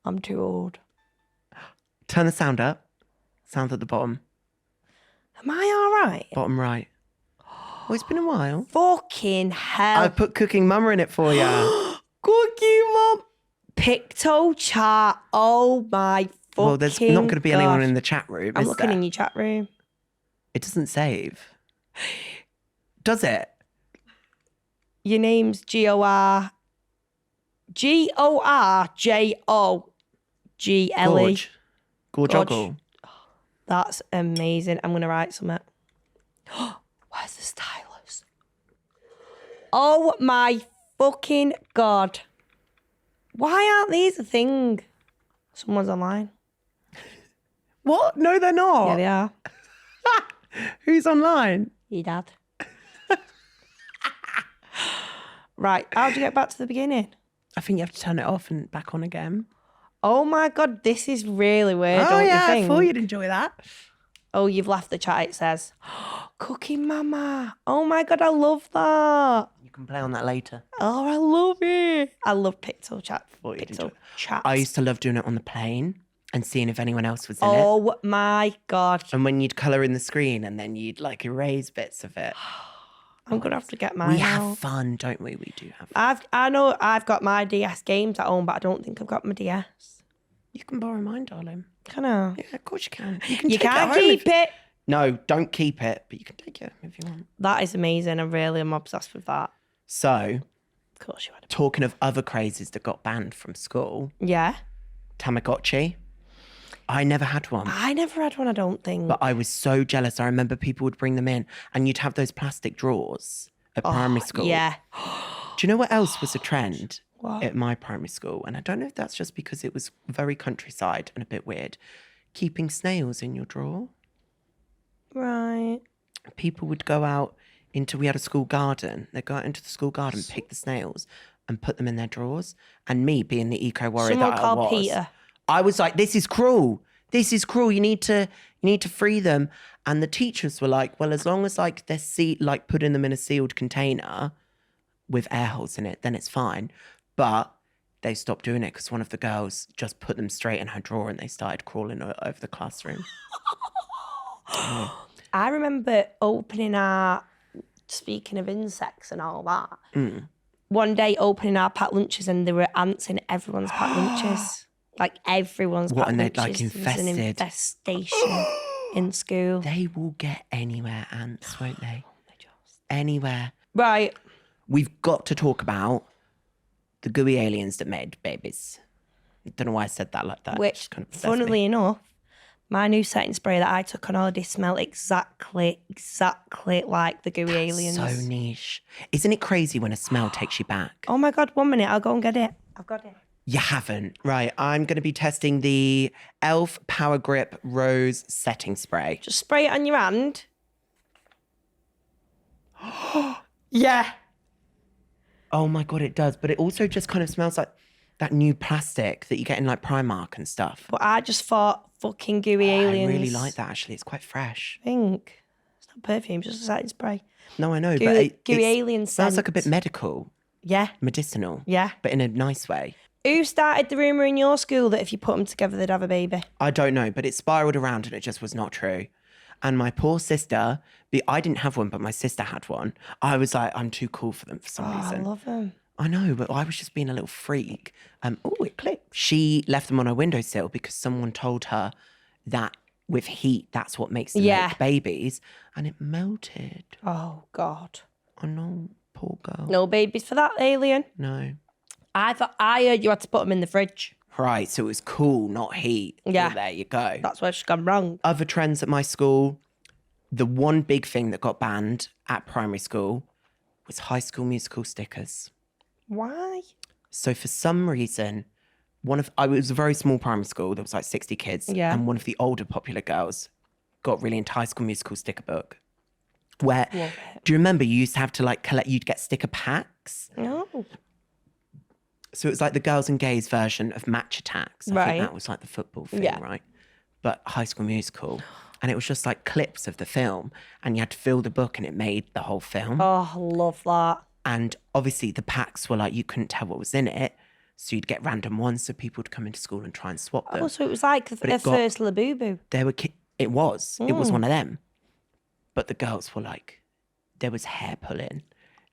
Speaker 2: I'm too old.
Speaker 1: Turn the sound up. Sound at the bottom.
Speaker 2: Am I all right?
Speaker 1: Bottom right. Oh, it's been a while.
Speaker 2: Fucking hell.
Speaker 1: I put Cooking Mama in it for you.
Speaker 2: Cookie Mum. Picto chart. Oh my fucking
Speaker 1: Well, there's not going to be anyone
Speaker 2: God.
Speaker 1: in the chat room,
Speaker 2: I'm
Speaker 1: is
Speaker 2: looking
Speaker 1: there?
Speaker 2: in your chat room.
Speaker 1: It doesn't save. Does it?
Speaker 2: Your name's Gorjo.
Speaker 1: Gorge.
Speaker 2: Gorge.
Speaker 1: Gorjoggle.
Speaker 2: That's amazing. I'm going to write something. Where's the stylus? Oh my fucking God. Why aren't these a thing? Someone's online.
Speaker 1: What? No, they're not.
Speaker 2: Yeah, they are.
Speaker 1: Who's online?
Speaker 2: Your dad. Right. How'd you get back to the beginning?
Speaker 5: I think you have to turn it off and back on again.
Speaker 2: Oh my God, this is really weird,
Speaker 5: Oh,
Speaker 2: don't
Speaker 5: yeah,
Speaker 2: you
Speaker 5: I
Speaker 2: think?
Speaker 5: thought you'd enjoy that.
Speaker 2: Oh, you've left the chat, it says. Cooking Mama. Oh my God, I love that.
Speaker 1: You can play on that later.
Speaker 2: Oh, I love it. I love Picto chat.
Speaker 1: Thought you'd enjoy
Speaker 2: Picto
Speaker 1: it.
Speaker 2: chat.
Speaker 1: I used to love doing it on the plane and seeing if anyone else was in it.
Speaker 2: Oh my God.
Speaker 1: And when you'd colour in the screen and then you'd like erase bits of it.
Speaker 2: I'm going to have to get mine
Speaker 1: We have
Speaker 2: out.
Speaker 1: fun, don't we? We do have fun.
Speaker 2: I know I've got my DS games at home, but I don't think I've got my DS.
Speaker 1: You can borrow mine, darling.
Speaker 2: Can I?
Speaker 1: Yeah, of course you can. You
Speaker 2: You
Speaker 1: take it
Speaker 2: can't
Speaker 1: home
Speaker 2: keep
Speaker 1: if-
Speaker 2: it.
Speaker 1: No, don't keep it, but you can take it if you want.
Speaker 2: That is amazing. I really am obsessed with that.
Speaker 1: So,
Speaker 2: Of course you had.
Speaker 1: talking of other crazes that got banned from school,
Speaker 2: Yeah.
Speaker 1: Tamagotchi. I never had one,
Speaker 2: I never had one, I don't think.
Speaker 1: but I was so jealous. I remember people would bring them in and you'd have those plastic drawers at primary school.
Speaker 2: Oh, Yeah.
Speaker 1: Do you know what else was a trend
Speaker 2: What?
Speaker 1: at my primary school? And I don't know if that's just because it was very countryside and a bit weird. Keeping snails in your drawer.
Speaker 2: Right.
Speaker 1: People would go out we had a school garden. They'd go out into the school garden, pick the snails and put them in their drawers. And me being the eco warrior
Speaker 2: Someone
Speaker 1: that
Speaker 2: called
Speaker 1: I was,
Speaker 2: Peter.
Speaker 1: I was like, this is cruel. This is cruel. You need to free them. And the teachers were like, well, as long as like they're putting them in a sealed container with air holes in it, then it's fine. But they stopped doing it because one of the girls just put them straight in her drawer and they started crawling over the classroom.
Speaker 2: I remember opening speaking of insects and all that, one day opening our packed lunches and there were ants in everyone's packed lunches. Like everyone's
Speaker 1: What,
Speaker 2: packed
Speaker 1: and they'd,
Speaker 2: lunches.
Speaker 1: like,
Speaker 2: There was an
Speaker 1: infested?
Speaker 2: infestation in school.
Speaker 1: They will get anywhere, ants, won't they? Anywhere.
Speaker 2: Right.
Speaker 1: We've got to talk about the gooey aliens that made babies. I don't know why I said that like that. It
Speaker 2: Which,
Speaker 1: just kind of possessed me.
Speaker 2: funnily enough, my new setting spray that I took on holiday smelled exactly like the gooey aliens.
Speaker 1: So niche. Isn't it crazy when a smell takes you back?
Speaker 2: Oh my God, 1 minute, I'll go and get it. I've got it.
Speaker 1: You haven't. Right, I'm going to be testing the e.l.f. Power Grip Rose Setting Spray.
Speaker 2: Just spray it on your hand. Yeah.
Speaker 1: Oh my God, it does. But it also just kind of smells like that new plastic that you get in like Primark and stuff.
Speaker 2: But I just thought fucking gooey aliens.
Speaker 1: I really like that actually. It's quite fresh.
Speaker 2: Think. It's not perfume, it's just a setting spray.
Speaker 1: No, I know,
Speaker 2: Gooey,
Speaker 1: but
Speaker 2: gooey
Speaker 1: it
Speaker 2: alien
Speaker 1: smells like a bit
Speaker 2: scent.
Speaker 1: medical,
Speaker 2: Yeah,
Speaker 1: medicinal,
Speaker 2: yeah.
Speaker 1: but in a nice way.
Speaker 2: Who started the rumour in your school that if you put them together, they'd have a baby?
Speaker 1: I don't know, but it spiraled around and it just was not true. And my poor sister, I didn't have one, but my sister had one. I was like, I'm too cool for them for some
Speaker 2: Oh, I
Speaker 1: reason.
Speaker 2: love them.
Speaker 1: I know, but I was just being a little freak. Oh, it clicked. She left them on her windowsill because someone told her that with heat, that's what makes them make babies. And it melted.
Speaker 2: Oh, God.
Speaker 1: Oh no, poor girl.
Speaker 2: No babies for that alien.
Speaker 1: No.
Speaker 2: I heard you had to put them in the fridge.
Speaker 1: Right, so it was cool, not heat.
Speaker 2: Yeah.
Speaker 1: Well, there you go.
Speaker 2: That's where she's gone wrong.
Speaker 1: Other trends at my school, the one big thing that got banned at primary school was High School Musical stickers.
Speaker 2: Why?
Speaker 1: So for some reason, it was a very small primary school. There was like 60 kids.
Speaker 2: Yeah.
Speaker 1: And one of the older popular girls got really into High School Musical sticker book. Where,
Speaker 2: Love it.
Speaker 1: do you remember you used to have to like collect, you'd get sticker packs?
Speaker 2: No.
Speaker 1: So it was like the girls and gays version of Match Attacks. I
Speaker 2: Right.
Speaker 1: think that was like the football thing,
Speaker 2: Yeah.
Speaker 1: right? But High School Musical. And it was just like clips of the film and you had to fill the book and it made the whole film.
Speaker 2: Oh, love that.
Speaker 1: And obviously the packs were like, you couldn't tell what was in it. So you'd get random ones so people would come into school and try and swap them.
Speaker 2: Oh, so it was like a first Labubu.
Speaker 1: It was one of them. But the girls were like, there was hair pulling.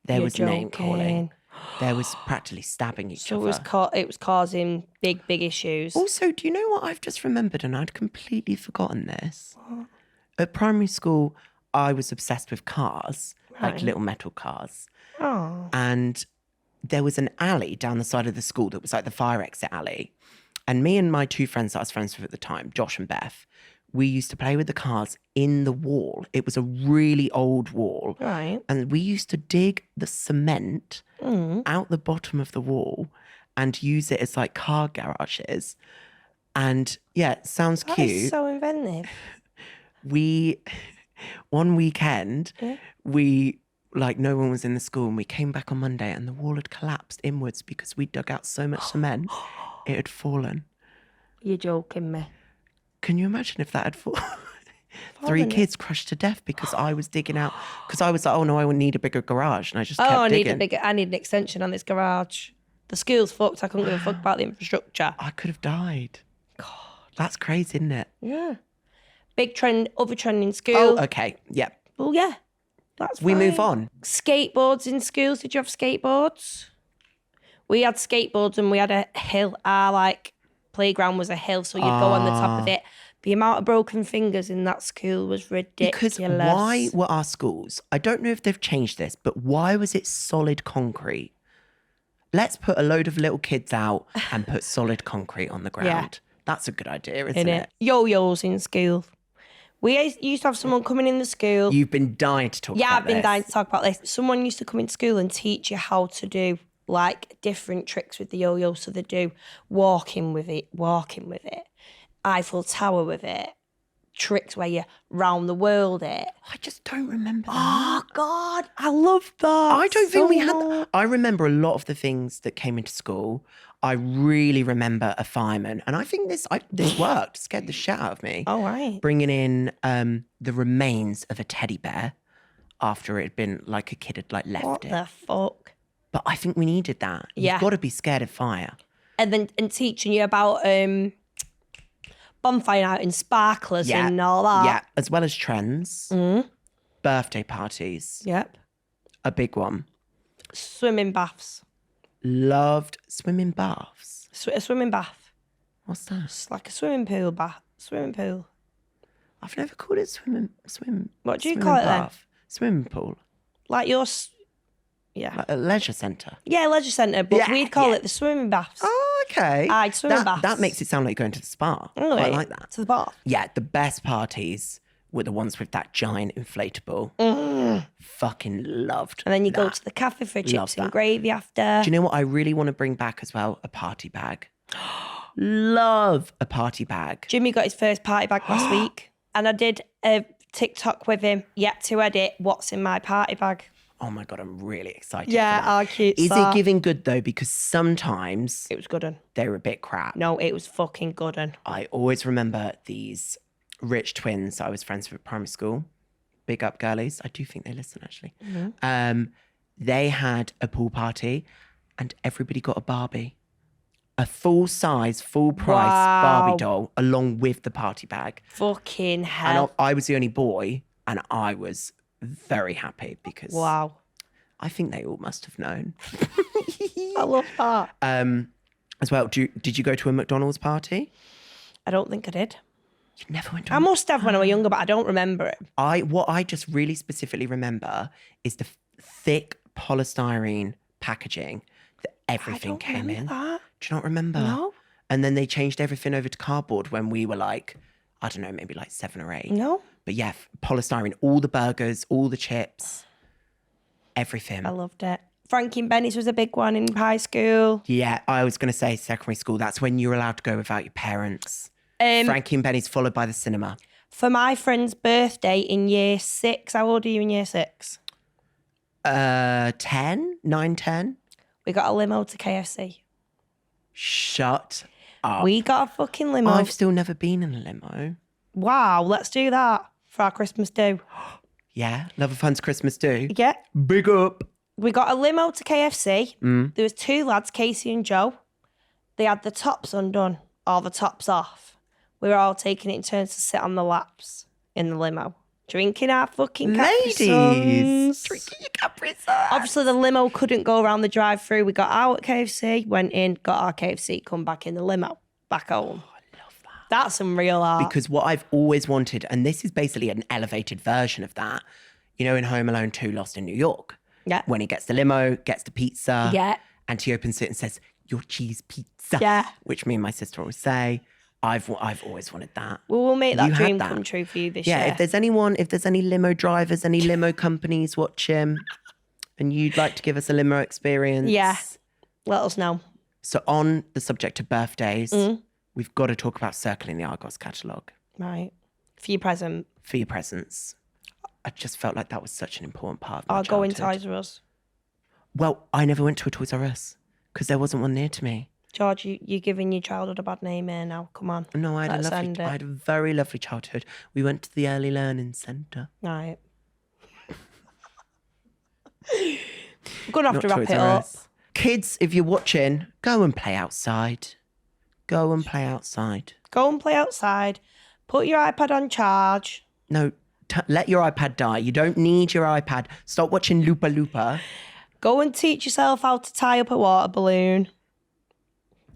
Speaker 1: There was name calling. There was practically stabbing each other.
Speaker 2: So it was causing big issues.
Speaker 1: Also, do you know what I've just remembered? And I'd completely forgotten this. At primary school, I was obsessed with cars, like little metal cars.
Speaker 2: Oh.
Speaker 1: And there was an alley down the side of the school that was like the fire exit alley. And me and my two friends that I was friends with at the time, Josh and Beth, we used to play with the cars in the wall. It was a really old wall.
Speaker 2: Right.
Speaker 1: And we used to dig the cement out the bottom of the wall and use it as like car garages. And yeah, it sounds
Speaker 2: That
Speaker 1: cute.
Speaker 2: is so inventive.
Speaker 1: One weekend, no one was in the school and we came back on Monday and the wall had collapsed inwards because we dug out so much cement, it had fallen.
Speaker 2: You're joking me.
Speaker 1: Can you imagine if that had fallen? 3 kids crushed to death because I was digging out, because I was like, oh no, I would need a bigger garage. And I just kept digging.
Speaker 2: I need an extension on this garage. The school's fucked. I couldn't give a fuck about the infrastructure.
Speaker 1: I could have died. God. That's crazy, isn't it?
Speaker 2: Yeah. Big trend, other trend in school.
Speaker 1: Oh, okay. Yeah.
Speaker 2: Well, yeah. That's
Speaker 1: We
Speaker 2: fine.
Speaker 1: move on.
Speaker 2: Skateboards in schools. Did you have skateboards? We had skateboards and we had a hill. Our playground was a hill, so you'd go on the top of it. The amount of broken fingers in that school was ridiculous.
Speaker 1: Because why were our schools, I don't know if they've changed this, but why was it solid concrete? Let's put a load of little kids out and put solid concrete on the ground.
Speaker 2: Yeah.
Speaker 1: That's a good idea, isn't it?
Speaker 2: Yo-yos in school. We used to have someone coming in the school.
Speaker 1: You've been dying to talk about this.
Speaker 2: Yeah, I've been dying to talk about this. Someone used to come into school and teach you how to do different tricks with the yo-yo. So they do walking with it, Eiffel Tower with it, tricks where you round the world it.
Speaker 1: I just don't remember that.
Speaker 2: Oh, God, I love that.
Speaker 1: I don't think we had that. I remember a lot of the things that came into school. I really remember a fireman. And I think this worked, scared the shit out of me.
Speaker 2: Oh, right.
Speaker 1: Bringing in the remains of a teddy bear after it had been a kid had left
Speaker 2: What
Speaker 1: it.
Speaker 2: the fuck?
Speaker 1: But I think we needed that.
Speaker 2: Yeah.
Speaker 1: You've got to be scared of fire.
Speaker 2: And teaching you about bonfire out and sparklers and all that.
Speaker 1: Yeah, as well as trends. Birthday parties.
Speaker 2: Yep.
Speaker 1: A big one.
Speaker 2: Swimming baths.
Speaker 1: Loved swimming baths.
Speaker 2: A swimming bath.
Speaker 1: What's that?
Speaker 2: It's like a swimming pool bath. Swimming pool.
Speaker 1: I've never called it swim.
Speaker 2: What do you
Speaker 1: swimming
Speaker 2: call it then?
Speaker 1: bath. Swimming pool.
Speaker 2: Like yours. Yeah.
Speaker 1: Like a leisure centre.
Speaker 2: Yeah, leisure centre, but we'd call it the swimming baths.
Speaker 1: Oh, okay.
Speaker 2: I'd swimming baths.
Speaker 1: That makes it sound like going to the spa.
Speaker 2: Oh,
Speaker 1: I like that.
Speaker 2: To the bath.
Speaker 1: Yeah, the best parties were the ones with that giant inflatable. Fucking loved.
Speaker 2: And then you go
Speaker 1: that.
Speaker 2: to the cafe for
Speaker 1: Love
Speaker 2: chips and
Speaker 1: that.
Speaker 2: gravy after.
Speaker 1: Do you know what I really want to bring back as well? A party bag. Love a party bag.
Speaker 2: Jimmy got his first party bag last week, and I did a TikTok with him, yet to edit what's in my party bag.
Speaker 1: Oh my God, I'm really excited.
Speaker 2: Yeah,
Speaker 1: for that.
Speaker 2: how cute
Speaker 1: Is
Speaker 2: that?
Speaker 1: it giving good though? Because sometimes
Speaker 2: It was good un.
Speaker 1: they're a bit crap.
Speaker 2: No, it was fucking good un.
Speaker 1: I always remember these rich twins that I was friends with at primary school. Big up girlies. I do think they listen actually. They had a pool party and everybody got a Barbie. A full size, full price Barbie doll along with the party bag.
Speaker 2: Fucking
Speaker 1: And
Speaker 2: hell.
Speaker 1: I was the only boy and I was very happy because
Speaker 2: Wow.
Speaker 1: I think they all must have known.
Speaker 2: I love that.
Speaker 1: As well, did you go to a McDonald's party?
Speaker 2: I don't think I did.
Speaker 1: You never went to
Speaker 2: I must have when I was younger, but I don't remember it.
Speaker 1: What I just really specifically remember is the thick polystyrene packaging that everything came in.
Speaker 2: That.
Speaker 1: Do you not remember?
Speaker 2: No.
Speaker 1: And then they changed everything over to cardboard when we were I don't know, maybe 7 or 8.
Speaker 2: No.
Speaker 1: But yeah, polystyrene, all the burgers, all the chips, everything.
Speaker 2: I loved it. Frankie and Benny's was a big one in high school.
Speaker 1: Yeah, I was going to say secondary school. That's when you were allowed to go without your parents. Frankie and Benny's followed by the cinema.
Speaker 2: For my friend's birthday in year 6, how old are you in year 6?
Speaker 1: 10? 9, 10?
Speaker 2: We got a limo to KFC.
Speaker 1: Shut up.
Speaker 2: We got a fucking limo.
Speaker 1: I've still never been in a limo.
Speaker 2: Wow, let's do that for our Christmas do.
Speaker 1: Yeah, Love of Fun's Christmas do.
Speaker 2: Yeah.
Speaker 1: Big up.
Speaker 2: We got a limo to KFC. There was 2 lads, Casey and Joe. They had the tops undone, or the tops off. We were all taking it in turns to sit on the laps in the limo, drinking our fucking Capri Suns.
Speaker 1: Drinking your Capri Suns.
Speaker 2: Obviously, the limo couldn't go around the drive-through. We got out at KFC, went in, got our KFC, come back in the limo, back home. Oh, I love that. That's some real art.
Speaker 1: Because what I've always wanted, and this is basically an elevated version of that, you know, in Home Alone 2, Lost in New York.
Speaker 2: Yeah.
Speaker 1: When he gets the limo, gets the pizza.
Speaker 2: Yeah.
Speaker 1: And he opens it and says, "Your cheese pizza."
Speaker 2: Yeah.
Speaker 1: Which me and my sister always say. I've always wanted that.
Speaker 2: Well, we'll make that
Speaker 1: You had
Speaker 2: dream
Speaker 1: that.
Speaker 2: come true for you this year.
Speaker 1: Yeah, if there's any limo drivers, any limo companies watching, and you'd like to give us a limo experience.
Speaker 2: Yeah. Let us know.
Speaker 1: So on the subject of birthdays, we've got to talk about circling the Argos catalogue.
Speaker 2: Right. For your present.
Speaker 1: For your presents. I just felt like that was such an important part of my
Speaker 2: Or go in
Speaker 1: childhood.
Speaker 2: Toys R Us.
Speaker 1: Well, I never went to a Toys R Us because there wasn't one near to me.
Speaker 2: George, you're giving your childhood a bad name here now. Come on.
Speaker 1: No, I
Speaker 2: Let's end it.
Speaker 1: had a very lovely childhood. We went to the Early Learning Centre.
Speaker 2: Right. We're going to have to
Speaker 1: Not
Speaker 2: wrap
Speaker 1: Toys
Speaker 2: it
Speaker 1: R
Speaker 2: up.
Speaker 1: Us. Kids, if you're watching, go and play outside. Go and play outside.
Speaker 2: Go and play outside. Put your iPad on charge.
Speaker 1: No, let your iPad die. You don't need your iPad. Stop watching Loopa Loopa.
Speaker 2: Go and teach yourself how to tie up a water balloon.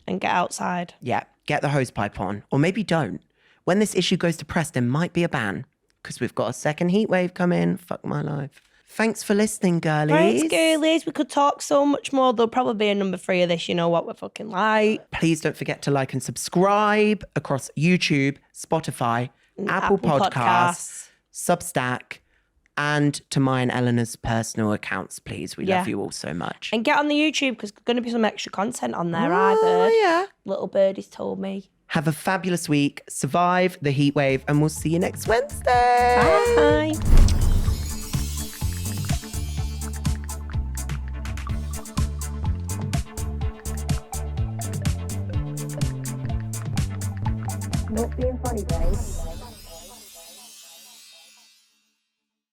Speaker 2: And get outside.
Speaker 1: Yeah, get the hose pipe on. Or maybe don't. When this issue goes to press, there might be a ban. Because we've got a second heat wave coming. Fuck my life. Thanks for listening, girlies.
Speaker 2: Thanks, girlies. We could talk so much more. There'll probably be a number 3 of this. You know what we're fucking like.
Speaker 1: Please don't forget to like and subscribe across YouTube, Spotify, Apple Podcasts, Substack, and to mine Eleanor's personal accounts, please. We love you all so much.
Speaker 2: And get on the YouTube because there's going to be some extra content on there, I heard.
Speaker 1: Yeah.
Speaker 2: Little birdie's told me.
Speaker 1: Have a fabulous week. Survive the heat wave, and we'll see you next Wednesday.
Speaker 2: Bye.
Speaker 3: Not being funny, babe.